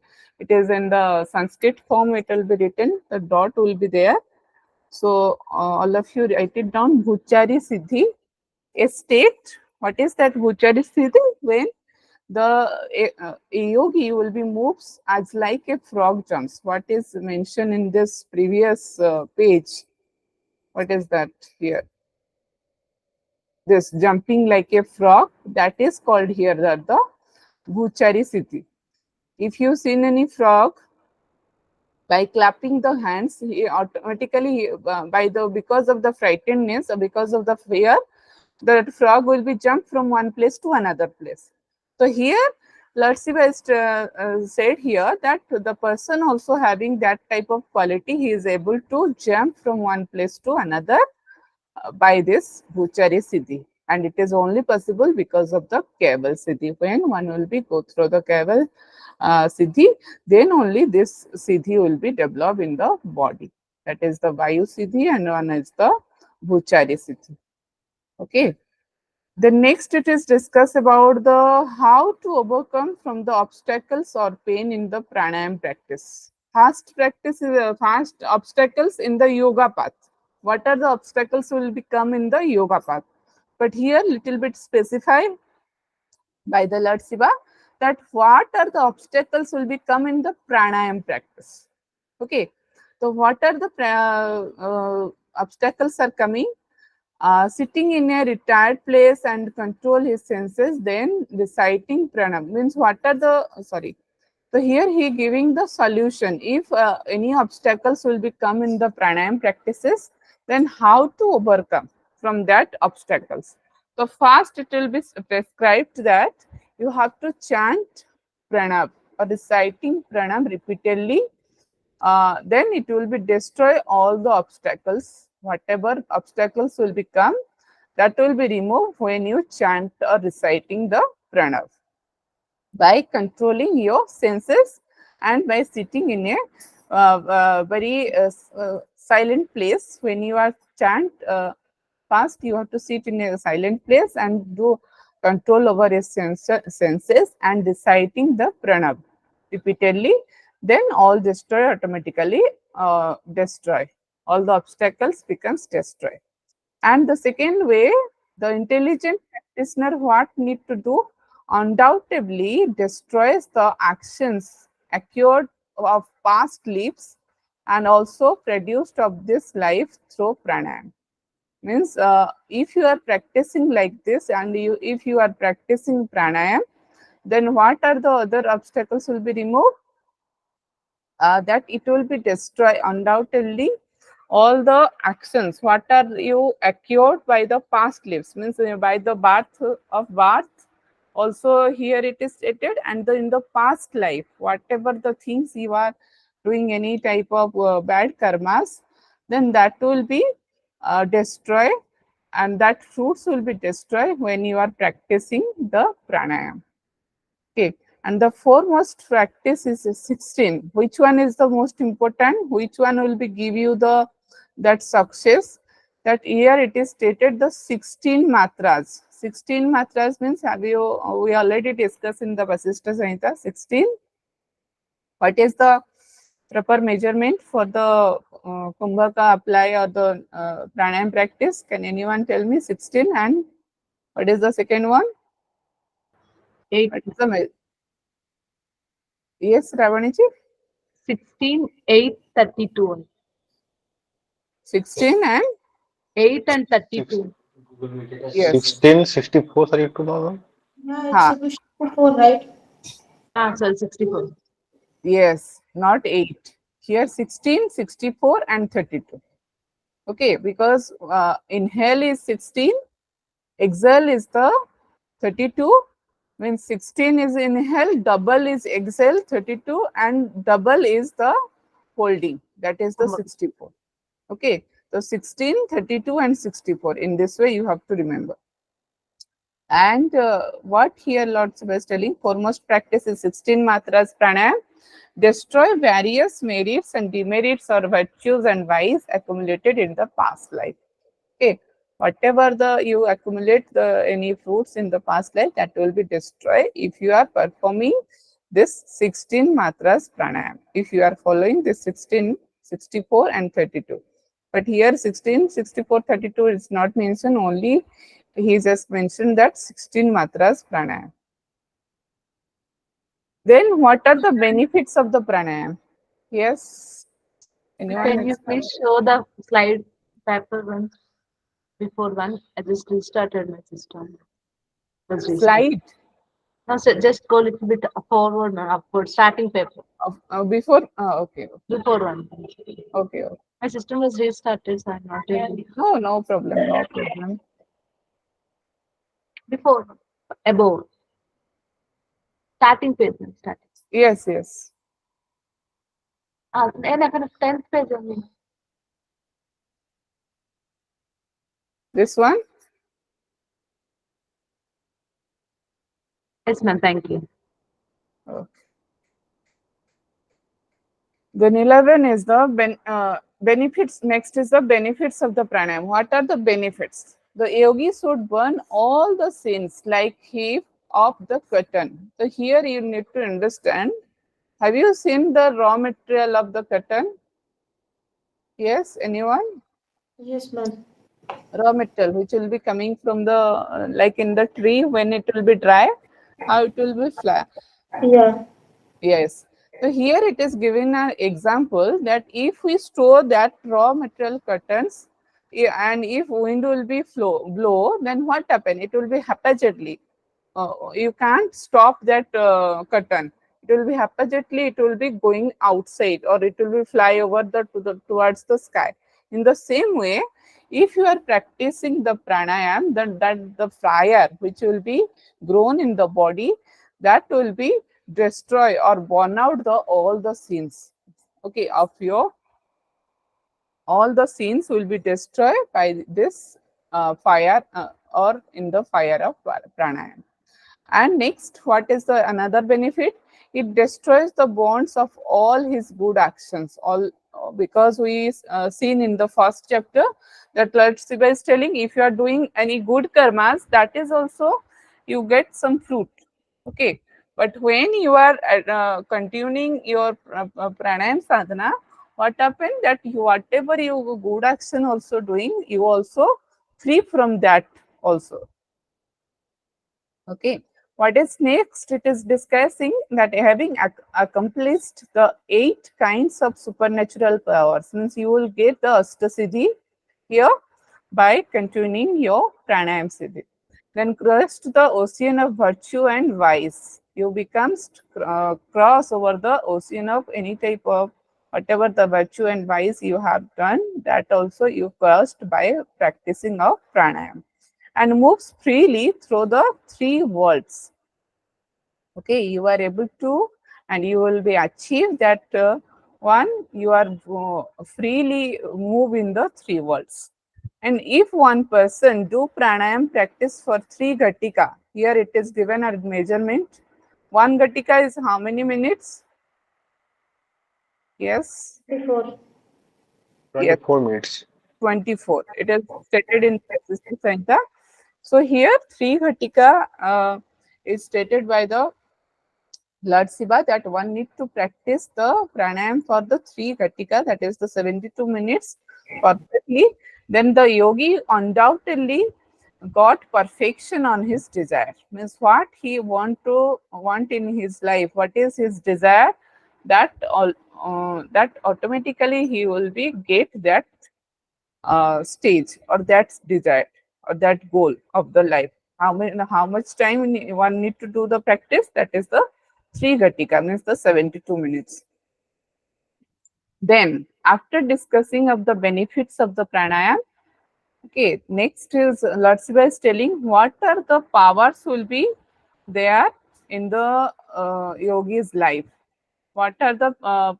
[SPEAKER 2] is in the Sanskrit form, it will be written, the dot will be there. So all of you write it down, Vuchari Siddhi, a state. What is that Vuchari Siddhi? When the yogi will be moves as like a frog jumps. What is mentioned in this previous page? What is that here? This jumping like a frog, that is called here that the Vuchari Siddhi. If you seen any frog, by clapping the hands, he automatically by the because of the frightenedness or because of the fear, the frog will be jumped from one place to another place. So here, Lord Shiva is said here that the person also having that type of quality, he is able to jump from one place to another by this Vuchari Siddhi. And it is only possible because of the kevala Siddhi. When one will be go through the kevala Siddhi, then only this Siddhi will be developed in the body. That is the Vayu Siddhi and one is the Vuchari Siddhi. Okay. Then next it is discuss about the how to overcome from the obstacles or pain in the pranayam practice. First practice is first obstacles in the yoga path. What are the obstacles will become in the yoga path? But here little bit specified by the Lord Shiva that what are the obstacles will become in the pranayam practice. Okay. So what are the obstacles are coming? Sitting in a retired place and control his senses, then reciting pranam. Means what are the, sorry. So here he giving the solution. If any obstacles will become in the pranayam practices, then how to overcome from that obstacles. So first it will be prescribed that you have to chant pranam or reciting pranam repeatedly. Then it will be destroy all the obstacles. Whatever obstacles will become, that will be removed when you chant or reciting the pranav by controlling your senses and by sitting in a very silent place. When you are chant fast, you have to sit in a silent place and do control over your senses and reciting the pranav repeatedly. Then all destroy automatically destroy. All the obstacles becomes destroy. And the second way, the intelligent practitioner what need to do? Undoubtedly destroys the actions acquired of past lives and also produced of this life through pranayam. Means if you are practicing like this and if you are practicing pranayam, then what are the other obstacles will be removed? That it will be destroy undoubtedly all the actions what are you acquired by the past lives, means by the birth also here it is stated, and in the past life whatever the things you are doing any type of bad karmas, then that will be destroyed, and that fruits will be destroyed when you are practicing the pranayam. Okay, and the foremost practice is 16. Which one is the most important? Which one will be give you the that success? That here it is stated the 16 matras. 16 matras means have you we already discussed in the Vasishtha Samhita 16. What is the proper measurement for the Kumbhaka apply or the pranayam practice? Can anyone tell me 16 and what is the second one?
[SPEAKER 1] 8,
[SPEAKER 2] What is the yes, Ravanichi?
[SPEAKER 1] 16, 8, 32.
[SPEAKER 2] 16 and
[SPEAKER 1] 8 and 32.
[SPEAKER 2] yes.
[SPEAKER 3] 16, 64, 32 now.
[SPEAKER 4] Yeah, it's
[SPEAKER 2] Ha.
[SPEAKER 4] supposed to be 4, right?
[SPEAKER 1] Sorry, 64.
[SPEAKER 2] Yes, not 8. Here 16, 64 and 32. Okay, because inhale is 16, exhale is the 32, means 16 is inhale, double is exhale 32 and double is the holding, that is the 64. Okay, so 16, 32 and 64. In this way you have to remember. And what here Lord Shiva is telling, foremost practice is 16 matras pranayam, destroy various merits and demerits or virtues and vice accumulated in the past life. Okay, whatever the you accumulate the any fruits in the past life, that will be destroyed if you are performing this 16 matras pranayam. If you are following this 16, 64 and 32. But here 16, 64, 32 is not mentioned, only he just mentioned that 16 matras pranayam. Then what are the benefits of the pranayam? Yes. Anyone
[SPEAKER 1] Can you
[SPEAKER 2] has
[SPEAKER 1] please show the slide paper once before one? I just restarted my system. Let's restart.
[SPEAKER 2] slide
[SPEAKER 1] No, sir, just go a little bit forward and upward, starting paper.
[SPEAKER 2] of before? Okay,
[SPEAKER 1] Before one.
[SPEAKER 2] okay.
[SPEAKER 1] My system was restarted, so I'm not able.
[SPEAKER 2] No, no problem, no problem.
[SPEAKER 1] Before, above, starting page, starting.
[SPEAKER 2] Yes, yes.
[SPEAKER 1] నేను అక్కడ 10th page ఉంది.
[SPEAKER 2] This one?
[SPEAKER 1] Yes, ma'am. Thank you.
[SPEAKER 2] Okay. Then 11 is the benefits. Next is the benefits of the pranayama. What are the benefits? The yogi should burn all the sins like heap of the cotton. So here you need to understand. Have you seen the raw material of the cotton? Yes, anyone?
[SPEAKER 4] Yes, ma'am.
[SPEAKER 2] Raw material which will be coming from the like in the tree when it will be dry, how it will be flat.
[SPEAKER 4] Yeah.
[SPEAKER 2] Yes. So here it is given an example that if we store that raw material curtains and if wind will be blow, then what happen? It will be haphazardly. You can't stop that curtain. It will be haphazardly. It will be going outside or it will be fly over towards the sky. In the same way, if you are practicing the pranayam, then that the fire which will be grown in the body, that will be destroy or burn out the all the sins, okay, of your all the sins will be destroyed by this fire or in the fire of pranayam. And next, what is the another benefit? It destroys the bonds of all his good actions. All because we seen in the first chapter that Lord Shiva is telling, if you are doing any good karmas, that is also you get some fruit. Okay, but when you are continuing your pranayam sadhana, what happened that you whatever you good action also doing, you also free from that also. Okay, what is next? It is discussing that having accomplished the 8 kinds of supernatural powers, means you will get the Siddhi here by continuing your pranayam siddhi. Then crossed the ocean of virtue and vice. You become cross over the ocean of any type of whatever the virtue and vice you have done, that also you crossed by practicing of pranayam, and moves freely through the 3 worlds. Okay, you are able to, and you will be achieve that one, you are freely move in the 3 worlds. And if one person do pranayam practice for 3 ghatika, here it is given a measurement. 1 ghatika is how many minutes? Yes.
[SPEAKER 4] Before.
[SPEAKER 3] 24 minutes.
[SPEAKER 2] 24. It is stated in Persistent Samhita. So here 3 ghatika is stated by the Lord Shiva that one need to practice the pranayam for the 3 ghatika, that is the 72 minutes perfectly. Then the yogi undoubtedly got perfection on his desire. Means what he want in his life, what is his desire, that that automatically he will be get that stage or that desire or that goal of the life. How much time one need to do the practice? That is the 3 ghatika, means the 72 minutes. Then after discussing of the benefits of the pranayam, okay, next is Lord Shiva is telling what are the powers will be there in the yogi's life. What are the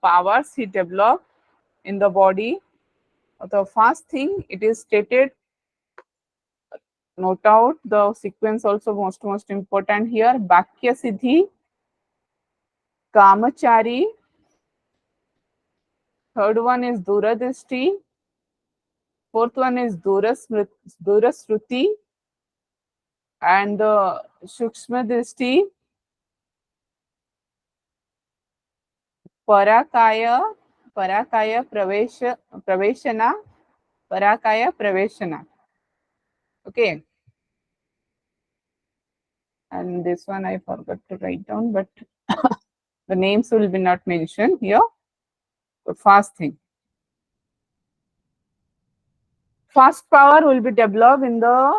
[SPEAKER 2] powers he developed in the body? The first thing it is stated, note out the sequence also most important here. Bhakya Siddhi, Kamachari, third one is Duradrishti, fourth one is Durasruti, and the Shukshma Drishti, Parakaya Praveshana, Parakaya Praveshana. Okay. And this one I forgot to write down, but the names will be not mentioned here. The first thing. First power will be developed in the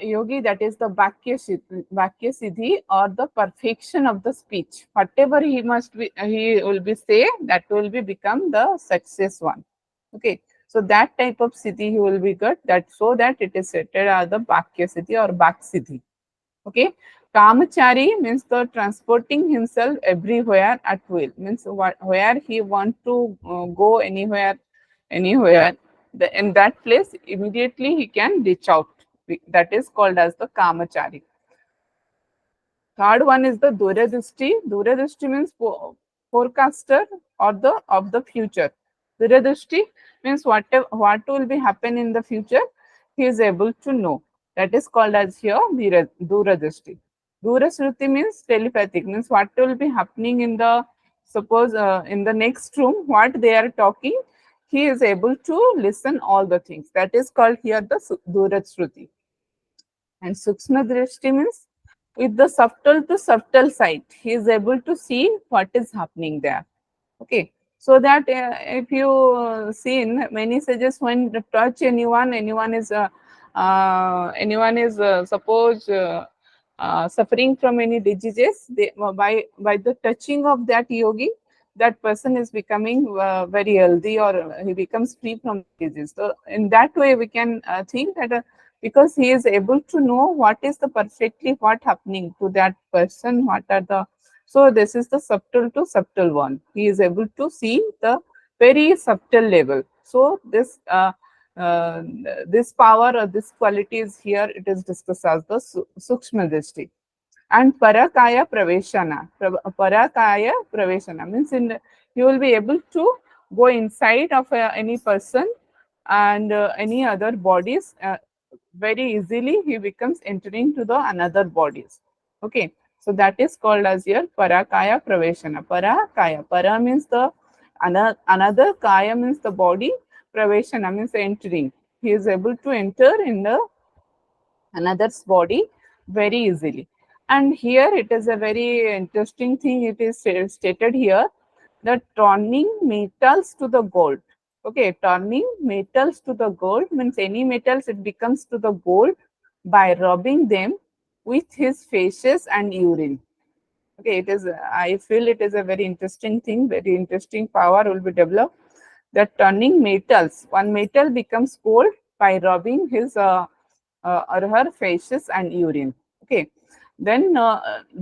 [SPEAKER 2] yogi, that is the Bhakya Siddhi or the perfection of the speech. Whatever he will be say, that will be become the success one. Okay, so that type of Siddhi he will be good. That so that it is stated as the Bhakya Siddhi or Bhak Siddhi. Okay, Kamachari means the transporting himself everywhere at will, means where he want to go anywhere. In that place, immediately he can reach out. That is called as the Kamachari. Third one is the Duradishti. Duradishti means forecaster or the of the future. Duradishti means what will be happen in the future, he is able to know. That is called as here Duradishti. Durashruti means telepathic, means what will be happening in the, suppose in the next room, what they are talking, he is able to listen all the things. That is called here the Durashruti. And Sukshma Drishti means with the subtle to subtle sight, he is able to see what is happening there. Okay, so that if you see in many sages, when they touch anyone, anyone is suppose suffering from any diseases, they, by the touching of that yogi, that person is becoming very healthy, or he becomes free from disease. So in that way, we can think that because he is able to know what is the perfectly what happening to that person, what are the, so this is the subtle to subtle one. He is able to see the very subtle level. So uh, this power or this quality is here, it is discussed as the Sukshma Drishti. And Parakaya Praveshana. Parakaya Praveshana means you will be able to go inside of any person and any other bodies very easily. He becomes entering to the another bodies. Okay, so that is called as your Parakaya Praveshana. Parakaya, para means the another, kaya means the body, Praveshana means entering. He is able to enter in the another's body very easily. And here it is a very interesting thing, it is stated here that turning metals to the gold. Okay, turning metals to the gold means any metals it becomes to the gold by rubbing them with his faces and urine. Okay, it is, I feel it is a very interesting thing, very interesting power will be developed, that turning metals, one metal becomes gold by rubbing his or her faces and urine. Okay, then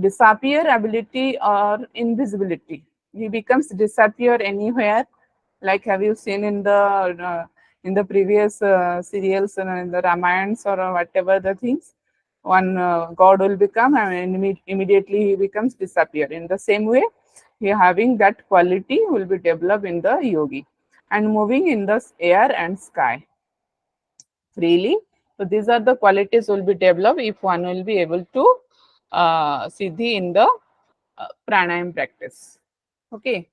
[SPEAKER 2] disappear ability or invisibility, he becomes disappear anywhere. Like have you seen in the previous serials in the Ramayans or whatever the things, one god will become and immediately he becomes disappear. In the same way, he having that quality will be developed in the yogi, and moving in the air and sky freely. So these are the qualities will be developed if one will be able to siddhi in the pranayam practice. Okay.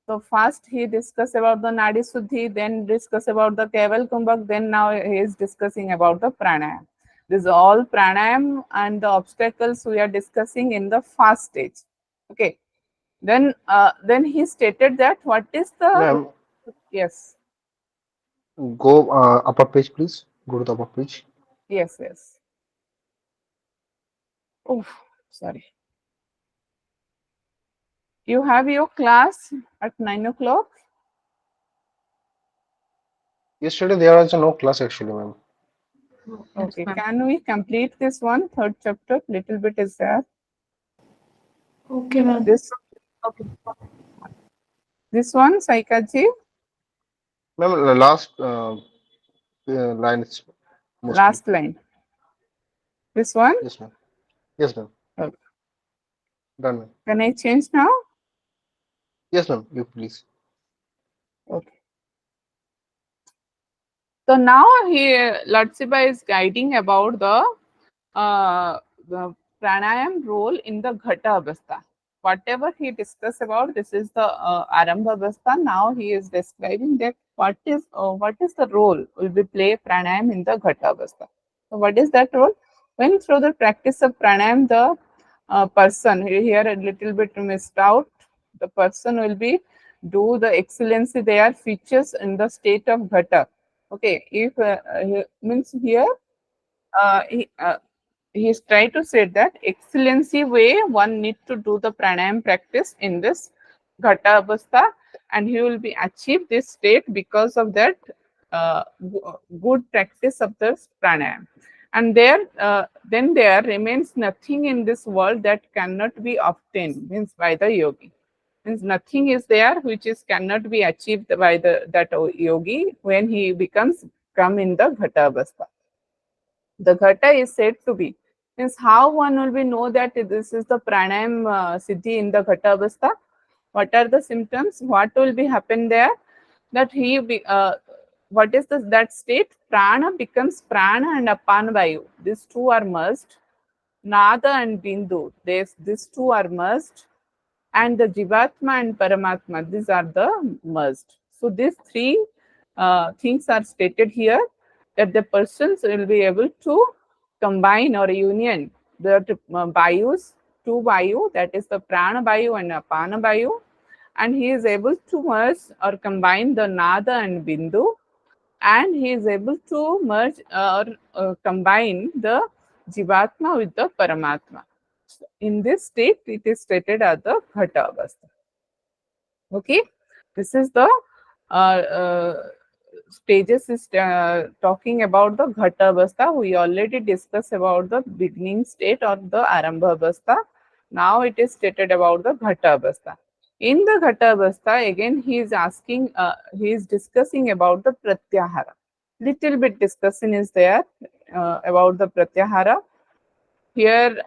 [SPEAKER 2] So first he discussed about the nadisuddhi, then discuss about the kevala kumbhak, then now he is discussing about the pranayam. This is all pranayam and the obstacles we are discussing in the first stage. Okay. Then he stated that what is the,
[SPEAKER 3] Ma'am,
[SPEAKER 2] yes,
[SPEAKER 3] go upper page, please. Go to the upper page.
[SPEAKER 2] yes. Oh, sorry. You have your class at 9 o'clock.
[SPEAKER 3] Yesterday there was no class actually, ma'am.
[SPEAKER 2] Okay, can we complete this one, third chapter? Little bit is there.
[SPEAKER 4] Okay, ma'am.
[SPEAKER 2] This one, Saikaji,
[SPEAKER 3] Ma'am, the last line is mostly.
[SPEAKER 2] last line. This one.
[SPEAKER 3] Yes, ma'am. Yes, ma'am.
[SPEAKER 2] Okay.
[SPEAKER 3] Done, ma'am.
[SPEAKER 2] Can I change now?
[SPEAKER 3] Yes, ma'am. You please.
[SPEAKER 2] Okay. So now Lord Shiva is guiding about the pranayam role in the Ghata Avastha. Whatever he discussed about, this is the Arambha Avastha. Now he is describing that what is the role will be play pranayam in the Ghata Avastha. So what is that role? When through the practice of pranayam, the person here a little bit missed out. The person will be do the excellency. They are features in the state of Ghata. Okay, if means here he is trying to say that excellency way one need to do the pranayam practice in this Ghata Avastha, and he will be achieve this state because of that good practice of this pranayam. And there then there remains nothing in this world that cannot be obtained, means by the yogi. Means nothing is there which is cannot be achieved by that yogi when he come in the Ghata Avastha. The Ghata is said to be, means how one will be know that this is the pranayam siddhi in the Ghata Avastha. What are the symptoms? What will be happen there? That what is that state? Prana becomes prana and apana vayu. These two are merged. Nada and bindu. These two are merged. And the Jivatma and Paramatma, these are the merged. So these three things are stated here, that the persons will be able to combine or union the vayus, two vayu, that is the prana vayu and apana vayu, and he is able to merge or combine the nada and bindu, and he is able to merge or combine the Jivatma with the Paramatma. In this state, it is stated as the Ghata Avastha. Okay, this is the stages is talking about the Ghata Avastha. We already discussed about the beginning state or the Arambha Avastha. Now it is stated about the Ghata Avastha. In the Ghata Avastha, again he is asking, he is discussing about the Pratyahara. Little bit discussion is there about the Pratyahara. Here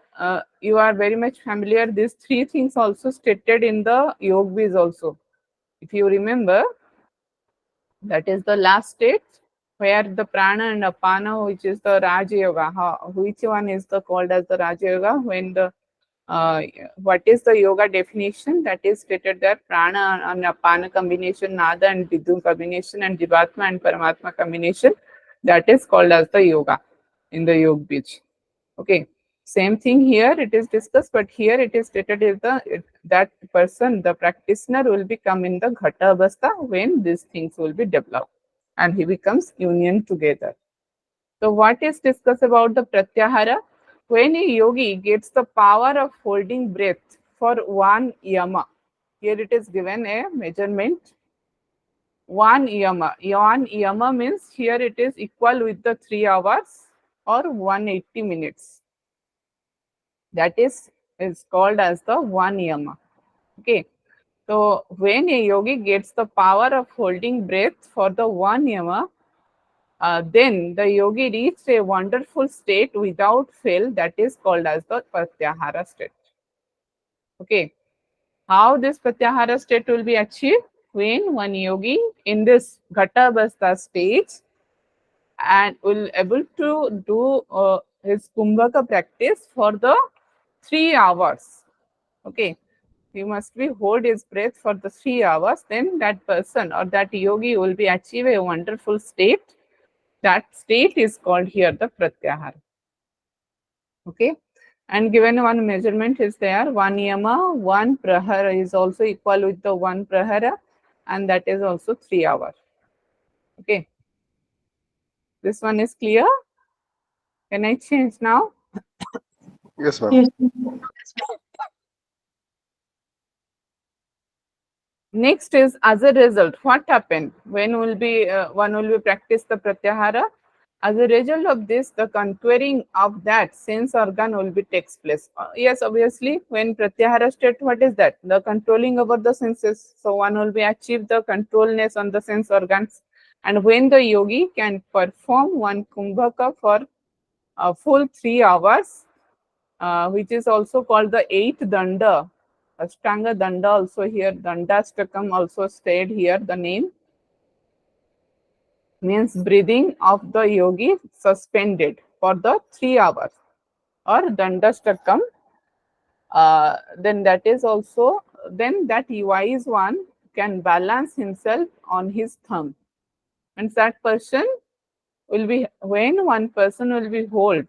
[SPEAKER 2] you are very much familiar. These three things also stated in the Yogvis also. If you remember, that is the last state where the prana and apana, which is the Raja Yoga. Which one is called as the Raja Yoga? When the what is the yoga definition? That is stated there: prana and apana combination, nada and bindu combination, and jivatma and paramatma combination. That is called as the yoga in the Yog Bij. Okay. Same thing here, it is discussed, but here it is stated is that person, the practitioner, will become in the Ghata Avastha when these things will be developed and he becomes union together. So what is discussed about the Pratyahara? When a yogi gets the power of holding breath for one yama, here it is given a measurement, one yama. One yama means here it is equal with the 3 hours or 180 minutes. That is called as the one yama. Okay. So when a yogi gets the power of holding breath for the one yama, then the yogi reaches a wonderful state without fail. That is called as the Pratyahara state. Okay. How this Pratyahara state will be achieved? When one yogi in this Ghata Avastha stage and will able to do his Kumbhaka practice for the 3 hours. Okay, he must be hold his breath for the 3 hours. Then that person or that yogi will be achieve a wonderful state. That state is called here the Pratyahara. Okay, and given one measurement is there, one yama, one prahara is also equal with the one prahara, and that is also 3 hours. Okay, this one is clear. Can I change now?
[SPEAKER 3] Yes, ma'am.
[SPEAKER 4] Yes.
[SPEAKER 2] Next is as a result, what happened when will be one will be practice the Pratyahara. As a result of this, the contouring of that sense organ will be takes place. Yes, obviously, when Pratyahara state, what is that? The controlling over the senses. So one will be achieve the controlness on the sense organs. And when the yogi can perform one Kumbhaka for a full 3 hours, which is also called the 8th Danda. Ashtanga Danda also here, Dandastakam also stayed here, the name. Means breathing of the yogi suspended for the 3 hours. Or Dandastakam, then that is also, then that wise one can balance himself on his thumb. And that person will be, when one person will be hold,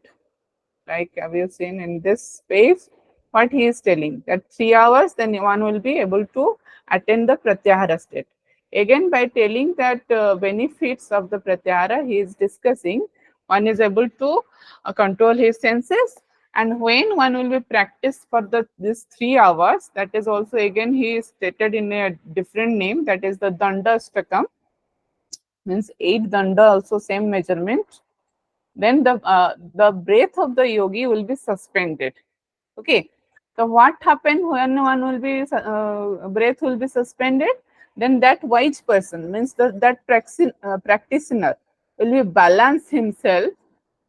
[SPEAKER 2] like we have seen in this space, what he is telling, that 3 hours, then one will be able to attain the Pratyahara state. Again, by telling that benefits of the Pratyahara, he is discussing, one is able to control his senses, and when one will be practiced for this 3 hours, that is also again he is stated in a different name, that is the Dandastakam, means 8 Danda, also same measurement. then the breath of the yogi will be suspended. Okay, so what happens when one will be breath will be suspended? Then that wise person, means that practitioner will be balance himself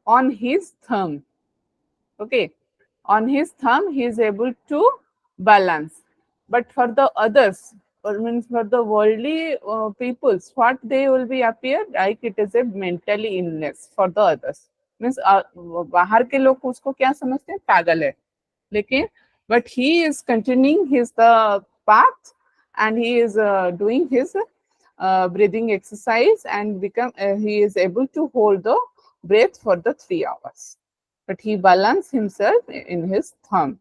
[SPEAKER 2] on his thumb. Okay, on his thumb he is able to balance. But for the others, or means for the worldly peoples, what they will be appear like it is a mentally illness for the others. Means बाहर के लोग उसको क्या समझते हैं, पागल है. लेकिन but he is continuing his the path, and he is doing his breathing exercise, and become he is able to hold the breath for the 3 hours, but he balance himself in his thumb.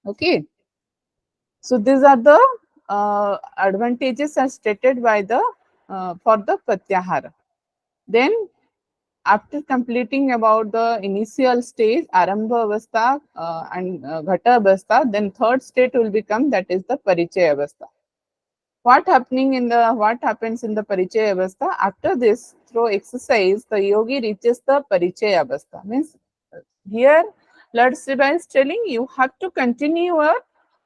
[SPEAKER 2] Okay, so these are the advantages as stated by the for the pratyahara. Then after completing about the initial stage, Arambha Avastha and Ghata Avastha, then third state will become, that is the Parichay Avastha. What happens in the Parichay Avastha? After this, through exercise, the yogi reaches the Parichay Avastha. Means here, Lord Shiva is telling you have to continue your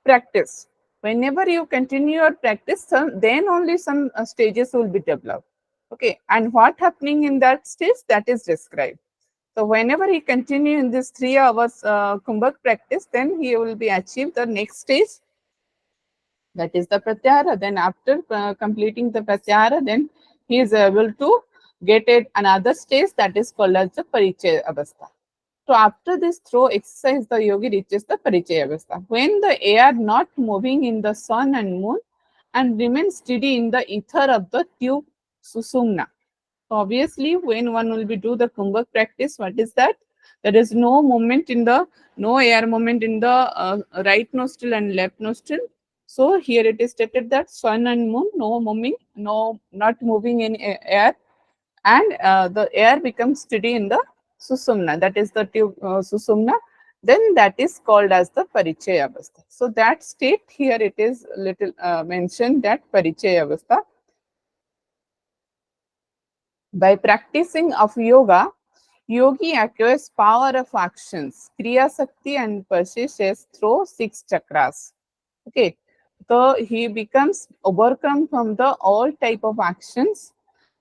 [SPEAKER 2] practice. Whenever you continue your practice, then only some stages will be developed. Okay, and what happening in that stage, that is described. So whenever he continue in this 3 hours Kumbhak practice, then he will be achieve the next stage, that is the pratyahara. Then after completing the pratyahara, then he is able to get another stage, that is called as the Parichay Avastha. So after this throw exercise, the yogi reaches the Parichay Avastha, when the air not moving in the sun and moon and remains steady in the ether of the tube susumna. So obviously, when one will be do the Kumbhak practice, what is that? There is no movement in the, no air movement in the right nostril and left nostril. So here it is stated that sun and moon, no moving, no, not moving in air, and the air becomes steady in the susumna, that is the tube susumna. Then that is called as the Parichay Avastha. So that state here it is little mentioned, that Parichay Avastha. By practicing of yoga, yogi acquires power of actions, Kriya Sakti, and persists through 6 chakras. Okay, so he becomes overcome from the all type of actions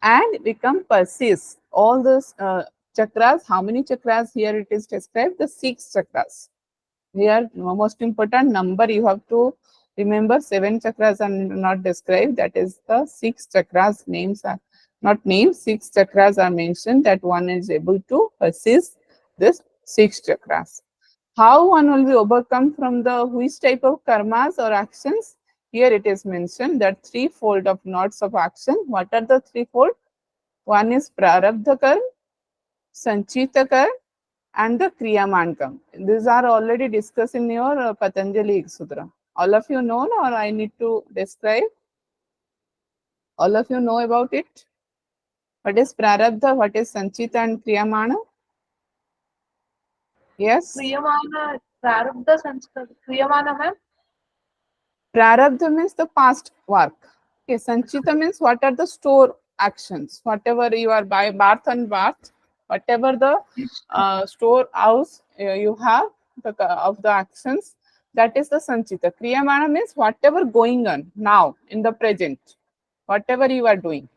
[SPEAKER 2] and become persists. All those chakras, how many chakras here it is described? The 6 chakras. Here, most important number you have to remember, 7 chakras are not described. That is the 6 chakras, names are not named, 6 chakras are mentioned, that one is able to persist this 6 chakras. How one will be overcome from the which type of karmas or actions? Here it is mentioned that threefold of knots of action. What are the threefold? One is prarabdha karma, sanchita karma, and the kriyaman karma. These are already discussed in your Patanjali Sutra. All of you know, or I need to describe? All of you know about it? What is prarabdha, what is sanchita and kriyamana? Yes?
[SPEAKER 1] Kriyamana, Prarabdha Sanskar, Kriyamana, ma'am.
[SPEAKER 2] Prarabdha means the past work. Okay, sanchita means what are the store actions, whatever you are by birth and birth, whatever the storehouse you have of the actions, that is the sanchita. Kriyamana means whatever going on now in the present, whatever you are doing.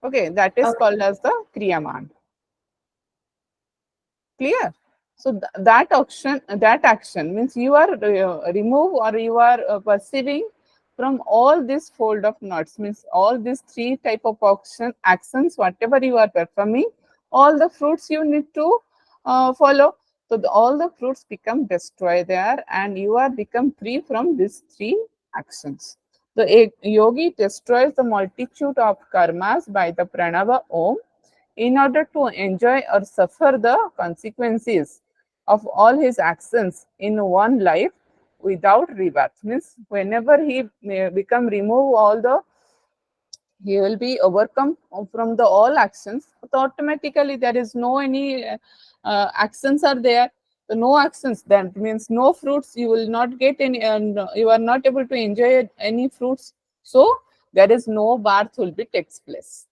[SPEAKER 2] Okay, that is called as the kriyamana. Clear? So that action means you are remove, or you are perceiving from all this fold of knots, means all these 3 type of actions, whatever you are performing, all the fruits you need to follow. So all the fruits become destroyed there, and you are become free from these 3 actions. The yogi destroys the multitude of karmas by the pranava om, in order to enjoy or suffer the consequences of all his actions in one life without rebirth. Means whenever he become remove all the, he will be overcome from the all actions. So automatically there is no any actions are there. So no actions, that means no fruits. You will not get any, and you are not able to enjoy any fruits. So there is no birth will be takes place.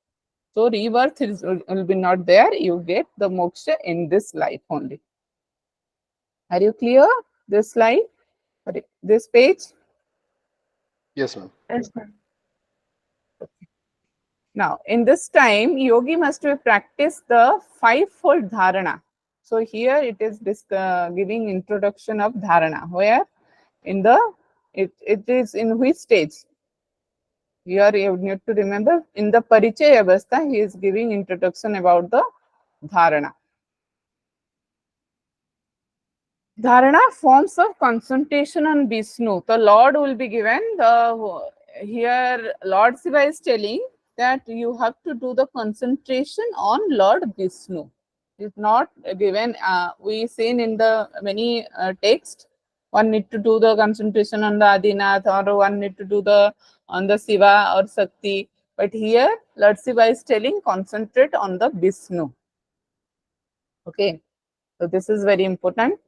[SPEAKER 2] So rebirth will be not there. You get the moksha in this life only. Are you clear? This slide, sorry, this page.
[SPEAKER 3] Yes, ma'am.
[SPEAKER 1] Yes, ma'am.
[SPEAKER 2] Now, in this time, yogi must have practiced the five-fold dharana. So here it is this giving introduction of dharana. Where in the it is in which stage? Here you need to remember in the Parichay Avastha, he is giving introduction about the dharana. Dharana forms of concentration on Vishnu. The Lord will be given. Here Lord Shiva is telling that you have to do the concentration on Lord Vishnu. It's not given. We seen in the many texts. One need to do the concentration on the Adinath, or one need to do the on the Shiva or Shakti. But here Lord Shiva is telling concentrate on the Vishnu. Okay, so this is very important.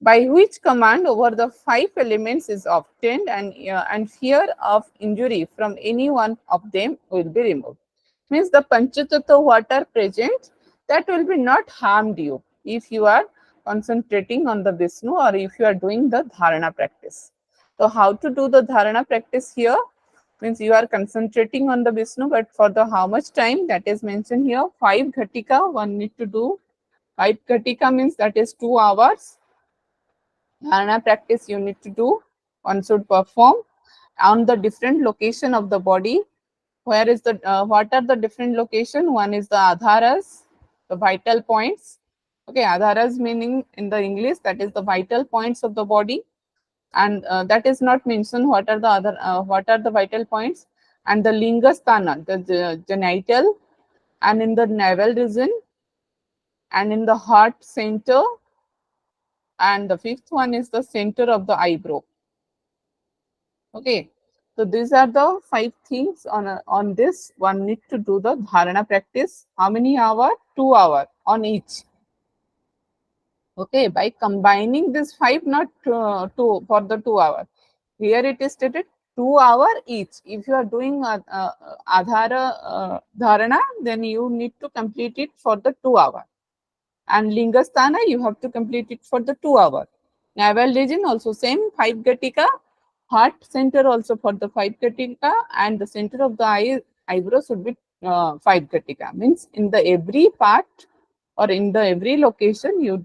[SPEAKER 2] By which command over the five elements is obtained, and fear of injury from any one of them will be removed. Means the Panchatattva what are present, that will be not harmed you if you are concentrating on the Vishnu or if you are doing the dharana practice. So how to do the dharana practice here? Means you are concentrating on the Vishnu, but for the how much time, that is mentioned here. 5 ghatika one need to do. 5 ghatika means that is 2 hours. Dharana practice you need to do. One should perform on the different location of the body. Where is the what are the different location? One is the adharas, the vital points. Okay, adharas meaning in the English, that is the vital points of the body, and that is not mentioned. What are the other? What are the vital points? And the lingasthana, the genital, and in the navel region, and in the heart center, and the fifth one is the center of the eyebrow. Okay, so these are the 5 things on this one need to do the dharana practice. How many hours? 2 hours on each. Okay, by combining this 5, not 2 for the 2 hours. Here it is stated 2 hours each. If you are doing adhara dharana, then you need to complete it for the 2 hours. And lingasthana, you have to complete it for the 2 hours. Navel region also same 5 ghatika. Heart center also for the 5 ghatika, and the center of the eyebrow should be 5 ghatika. Means in the every part or in the every location you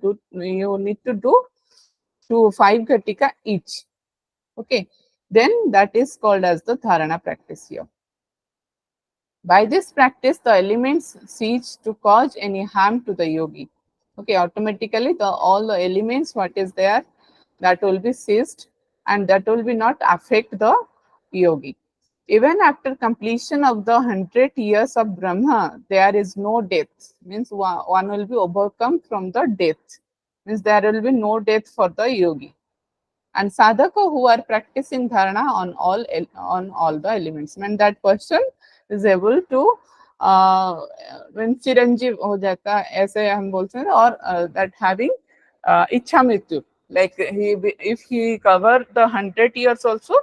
[SPEAKER 2] need to do 5 ghatika each. Okay, then that is called as the dharana practice here. By this practice, the elements cease to cause any harm to the yogi. Okay, automatically all the elements what is there, that will be ceased, and that will be not affect the yogi. Even after completion of the 100 years of Brahma, there is no death. Means one will be overcome from the death. Means there will be no death for the yogi. And sadhaka who are practicing dharana on all the elements. When that person is able to when chiranjeev हो जाता है, ऐसे हम बोलते हैं, or that having इच्छा मृत्यु, like if he cover the 100 years also,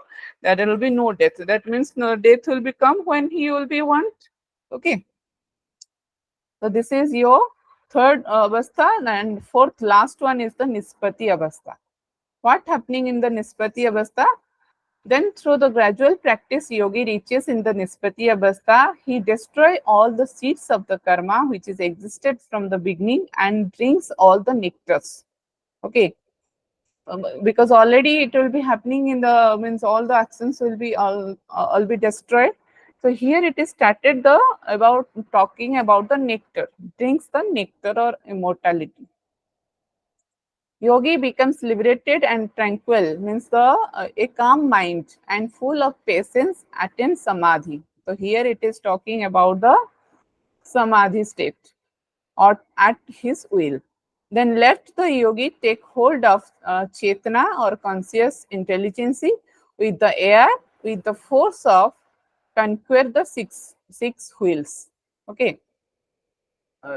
[SPEAKER 2] there will be no death. That means no death will become when he will be want. Okay, so this is your third avastha, and fourth last one is the Nispati avastha. What happening in the Nispati avastha? Then through the gradual practice, yogi reaches in the Nispati avastha. He destroys all the seeds of the karma which is existed from the beginning and drinks all the nectars. Okay, because already it will be happening in the means all the actions will be all be destroyed. So here it is started about talking about the nectar. Drinks the nectar or immortality. Yogi becomes liberated and tranquil, means a calm mind and full of patience attains samadhi. So here it is talking about the samadhi state or at his will. Then let the yogi take hold of chetana or conscious intelligence with the air, with the force of conquer the six wheels. Okay.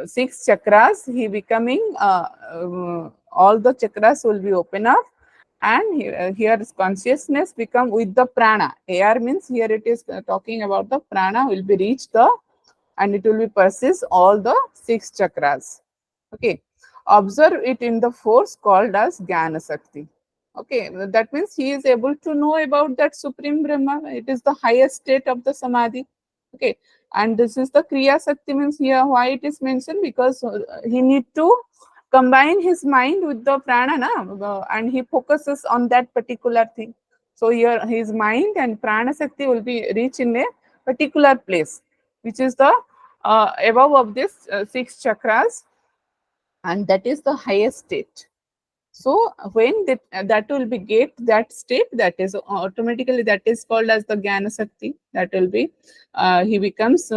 [SPEAKER 2] 6 chakras, he becoming all the chakras will be open up, and here consciousness become with the prana. Air means here it is talking about the prana will be reached and it will be persist all the 6 chakras. Okay, observe it in the force called as Jnana Shakti. Okay, that means he is able to know about that Supreme Brahma. It is the highest state of the Samadhi. Okay, and this is the Kriya Shakti, means here why it is mentioned, because he need to combine his mind with the prana, and he focuses on that particular thing. So here his mind and prana Shakti will be reach in a particular place, which is the above of this 6 chakras, and that is the highest state. So when that will be get that state, that is automatically that is called as the Jnana Shakti. That will be he becomes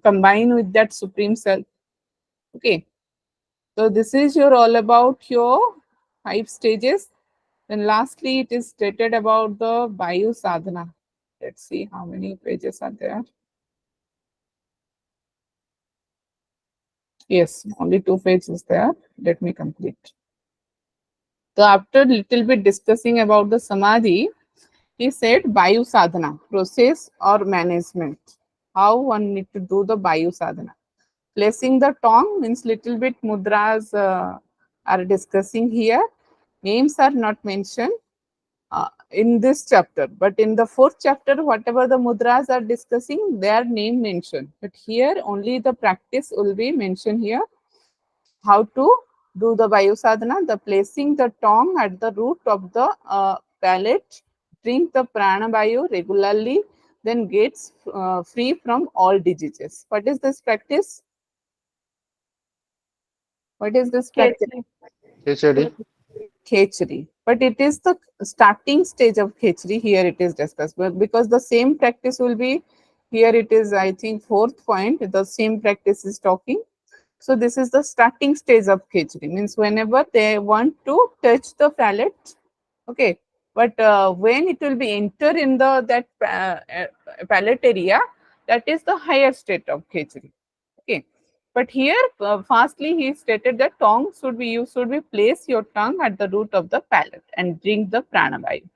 [SPEAKER 2] combined with that supreme self. Okay, so this is your all about your 5 stages. Then lastly, it is stated about the Vayu Sadhana. Let's see how many pages are there. Yes, only 2 pages there. Let me complete. So after little bit discussing about the Samadhi, he said Vayu Sadhana, process or management. How one need to do the Vayu Sadhana. Placing the tongue means little bit mudras are discussing here. Names are not mentioned in this chapter, but in the 4th chapter, whatever the mudras are discussing, their name mentioned. But here only the practice will be mentioned here. How to do the Vayu Sadhana, the placing the tongue at the root of the palate, drink the prana vayu regularly, then gets free from all diseases. What is this practice? What is this practice?
[SPEAKER 3] Khichdi.
[SPEAKER 2] Khechri. But it is the starting stage of Khechri. Here it is discussed. But because the same practice will be, here it is, I think, 4th point, the same practice is talking. So this is the starting stage of Khechri, means whenever they want to touch the palate, okay. But when it will be enter in the that palate area, that is the higher state of Khechri. Okay. But here, firstly, he stated that tongue should be, you should be place your tongue at the root of the palate and drink the pranavayu.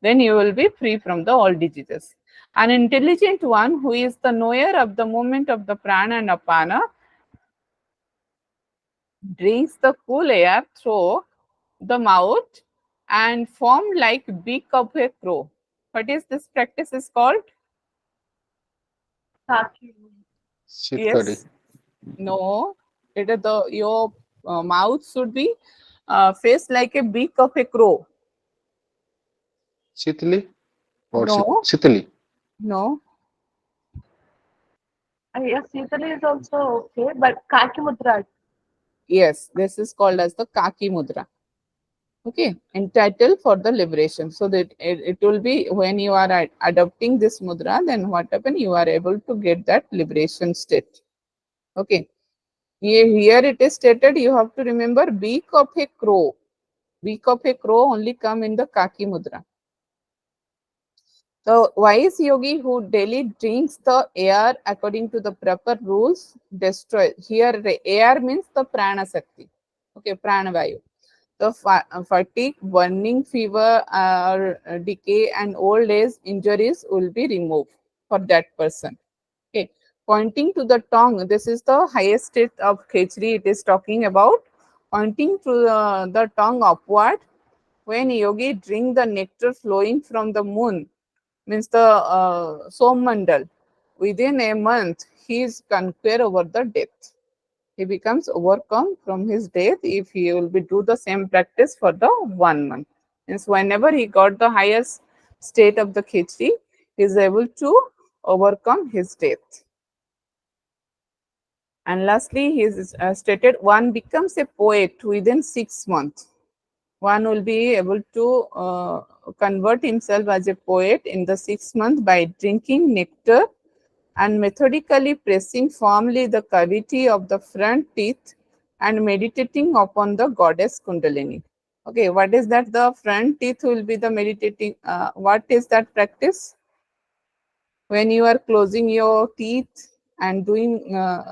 [SPEAKER 2] Then you will be free from the all diseases. An intelligent one who is the knower of the movement of the prana and apana drinks the cool air through the mouth and form like beak of a crow. What is this practice is called?
[SPEAKER 3] Sitkari.
[SPEAKER 2] Yes. No. It is the your mouth should be faced like a beak of a crow.
[SPEAKER 3] Sitli or
[SPEAKER 2] No.
[SPEAKER 3] Sitli.
[SPEAKER 2] No.
[SPEAKER 1] Yes, Sitali is also okay, but Kaki Mudra.
[SPEAKER 2] Yes. This is called as the Kaki Mudra. Okay, entitled for the liberation. So that it will be when you are adopting this mudra, then what happen? You are able to get that liberation state. Okay. Here it is stated, you have to remember beak of a crow. Beak of a crow only come in the Kaki Mudra. The wise yogi who daily drinks the air according to the proper rules destroy. Here the air means the prana Shakti. Okay, prana vayu. The fatigue, burning fever, or decay and old age injuries will be removed for that person. Okay, pointing to the tongue, this is the highest state of Khechri it is talking about. Pointing to the tongue upward, when yogi drink the nectar flowing from the moon, means the Sommandal, within a month he is conquer over the death. He becomes overcome from his death if he will be do the same practice for the 1 month. Means whenever he got the highest state of the Khechri, he is able to overcome his death. And lastly, he is stated one becomes a poet within 6 months. One will be able to convert himself as a poet in the 6 months by drinking nectar and methodically pressing firmly the cavity of the front teeth and meditating upon the goddess Kundalini. Okay, what is that? The front teeth will be the meditating. What is that practice? When you are closing your teeth and doing,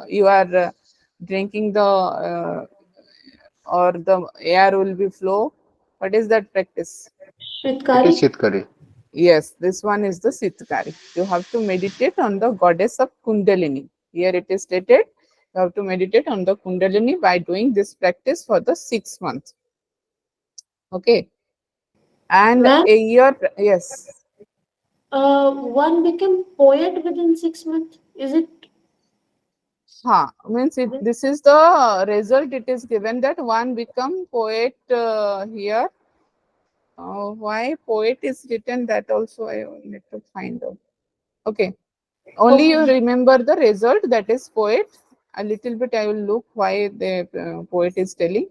[SPEAKER 2] you are drinking the, or the air will be flow. What is that practice?
[SPEAKER 3] It
[SPEAKER 4] Shitkari.
[SPEAKER 3] is Sitkari.
[SPEAKER 2] Yes, this one is the Sitkari. You have to meditate on the goddess of Kundalini. Here it is stated, you have to meditate on the Kundalini by doing this practice for the 6 months. Okay. And
[SPEAKER 4] Ma'am,
[SPEAKER 2] a year, yes.
[SPEAKER 4] one became poet within 6 months. Is it?
[SPEAKER 2] Means this is the result it is given that one become poet here. Why poet is written, that also I need to find out. Okay. Only you
[SPEAKER 4] Okay.
[SPEAKER 2] remember the result, that is poet. A little bit I will look why the poet is telling.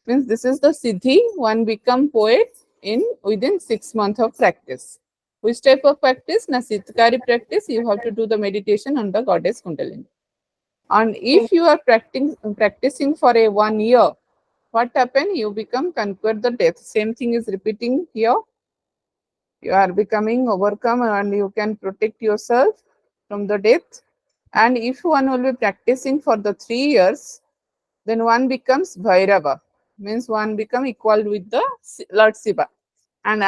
[SPEAKER 2] Means this is the Siddhi, one become poet in within 6 months of practice. Which type of practice? Na Siddhikari practice, you have to do the meditation on the goddess Kundalini. And if you are practicing for a 1 year, what happen? You become conquer the death. Same thing is repeating here. You are becoming overcome and you can protect yourself from the death. And if one will be practicing for the 3 years, then one becomes Bhairava, means one become equal with the Lord Shiva. And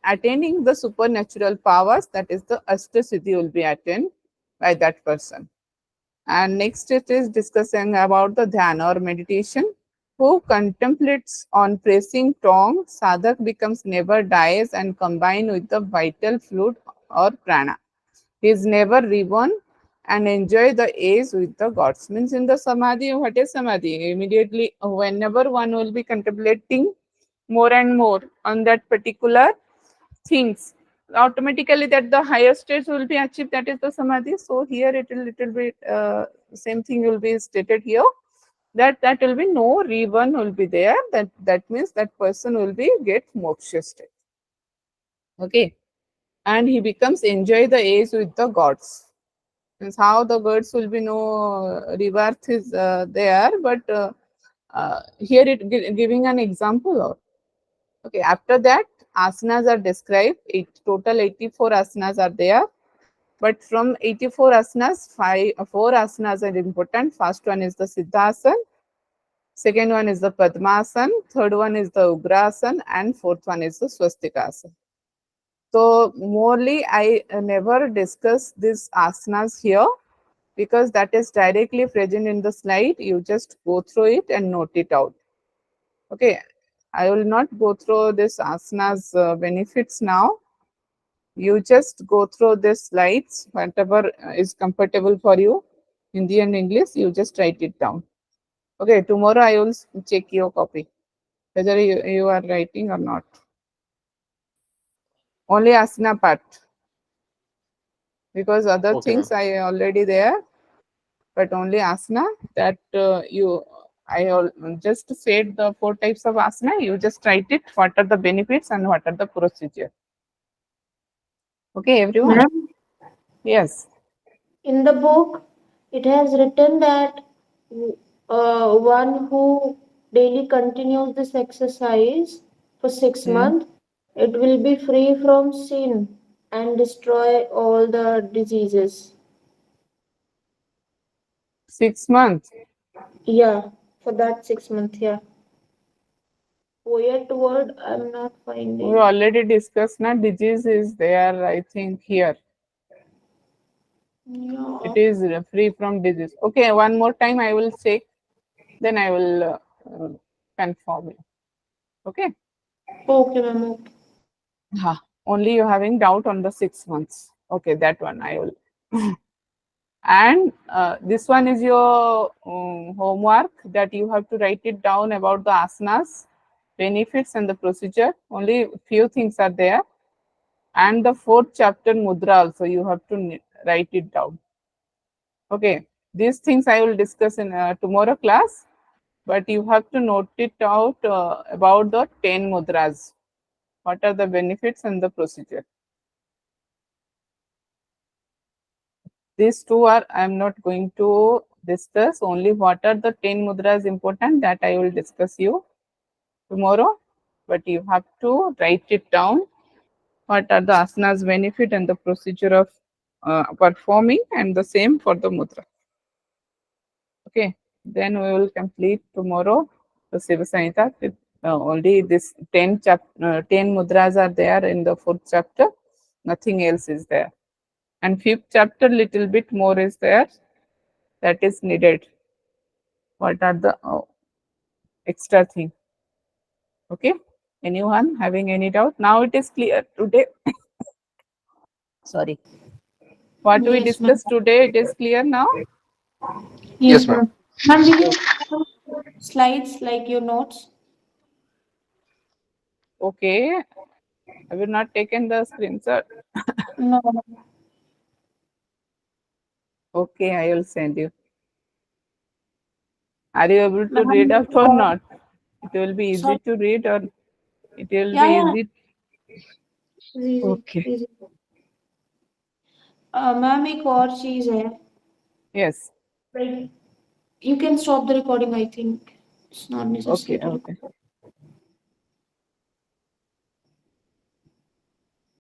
[SPEAKER 2] attaining the supernatural powers, that is the Ashtasiddhi, will be attained by that person. And next it is discussing about the dhyana or meditation. Who contemplates on pressing tongue, sadhak becomes never dies and combined with the vital fluid or prana. He is never reborn and enjoy the age with the gods. Means in the samadhi, what is samadhi? Immediately, whenever one will be contemplating more and more on that particular things, automatically that the higher stage will be achieved, that is the samadhi. So here it will little bit same thing will be stated here, that will be no reborn will be there, that means that person will be get moksha state. Okay. And he becomes enjoy the age with the gods. Means how the gods will be no rebirth is there, but here it giving an example of. Okay, after that, asanas are described. Total 84 asanas are there. But from 84 asanas, 4 asanas are important. First one is the Siddhasana. Second one is the Padmasana. Third one is the Ugrasana. And fourth one is the Swastikasana. So, morely, I never discuss these asanas here because that is directly present in the slide. You just go through it and note it out. Okay, I will not go through this asanas benefits now. You just go through the slides, whatever is comfortable for you, Hindi and English, you just write it down. Okay, tomorrow I will check your copy, whether you are writing or not. Only asana part, because other
[SPEAKER 3] Okay,
[SPEAKER 2] things
[SPEAKER 3] ma'am.
[SPEAKER 2] I already there, but only asana that just said the 4 types of asana, you just write it, what are the benefits and what are the procedure. Okay, everyone?
[SPEAKER 4] Ma'am,
[SPEAKER 2] Yes.
[SPEAKER 4] in the book, it has written that one who daily continues this exercise for six
[SPEAKER 2] Hmm.
[SPEAKER 4] months, it will be free from sin and destroy all the diseases.
[SPEAKER 2] 6 months.
[SPEAKER 4] Yeah, for that 6 months, yeah. Poet word, I'm not
[SPEAKER 2] We
[SPEAKER 4] finding.
[SPEAKER 2] already discussed now, disease is there, I think, here.
[SPEAKER 4] Yeah.
[SPEAKER 2] It is free from disease. Okay, one more time I will check, then I will confirm it. Okay.
[SPEAKER 4] Okay, ma'am. Okay.
[SPEAKER 2] Only you having doubt on the 6 months. Okay, that one I will. And this one is your homework, that you have to write it down about the asanas, benefits and the procedure. Only few things are there. And the 4th chapter mudra also you have to write it down. Okay, these things I will discuss in tomorrow class, but you have to note it out about the 10 mudras. What are the benefits and the procedure? These two are I am not going to discuss. Only what are the 10 mudras important, that I will discuss you tomorrow. But you have to write it down. What are the asanas benefit and the procedure of performing, and the same for the mudra. Okay, then we will complete tomorrow the Shiva Samhita with only this 10 mudras are there in the 4th chapter. Nothing else is there. And 5th chapter, little bit more is there. that is needed? What are the extra thing? Okay, anyone having any doubt? Now it is clear today. Sorry, what we
[SPEAKER 4] Yes, ma'am.
[SPEAKER 2] discussed today, it is clear now.
[SPEAKER 3] Yes, ma'am.
[SPEAKER 4] Ma'am, we can slides like your notes.
[SPEAKER 2] Okay, I will not taken the screenshot.
[SPEAKER 4] No.
[SPEAKER 2] Okay, I will send you. Are you able to
[SPEAKER 4] Ma'am,
[SPEAKER 2] read out or not? It will be easy
[SPEAKER 4] sorry.
[SPEAKER 2] to read or it will
[SPEAKER 4] Yeah,
[SPEAKER 2] be
[SPEAKER 4] yeah.
[SPEAKER 2] easy.
[SPEAKER 4] Easy,
[SPEAKER 2] Okay.
[SPEAKER 4] easy. Ma'am एक और चीज है,
[SPEAKER 2] Yes.
[SPEAKER 4] like you can stop the recording. I think it's not necessary
[SPEAKER 2] Okay.
[SPEAKER 4] to
[SPEAKER 2] Okay.
[SPEAKER 4] record.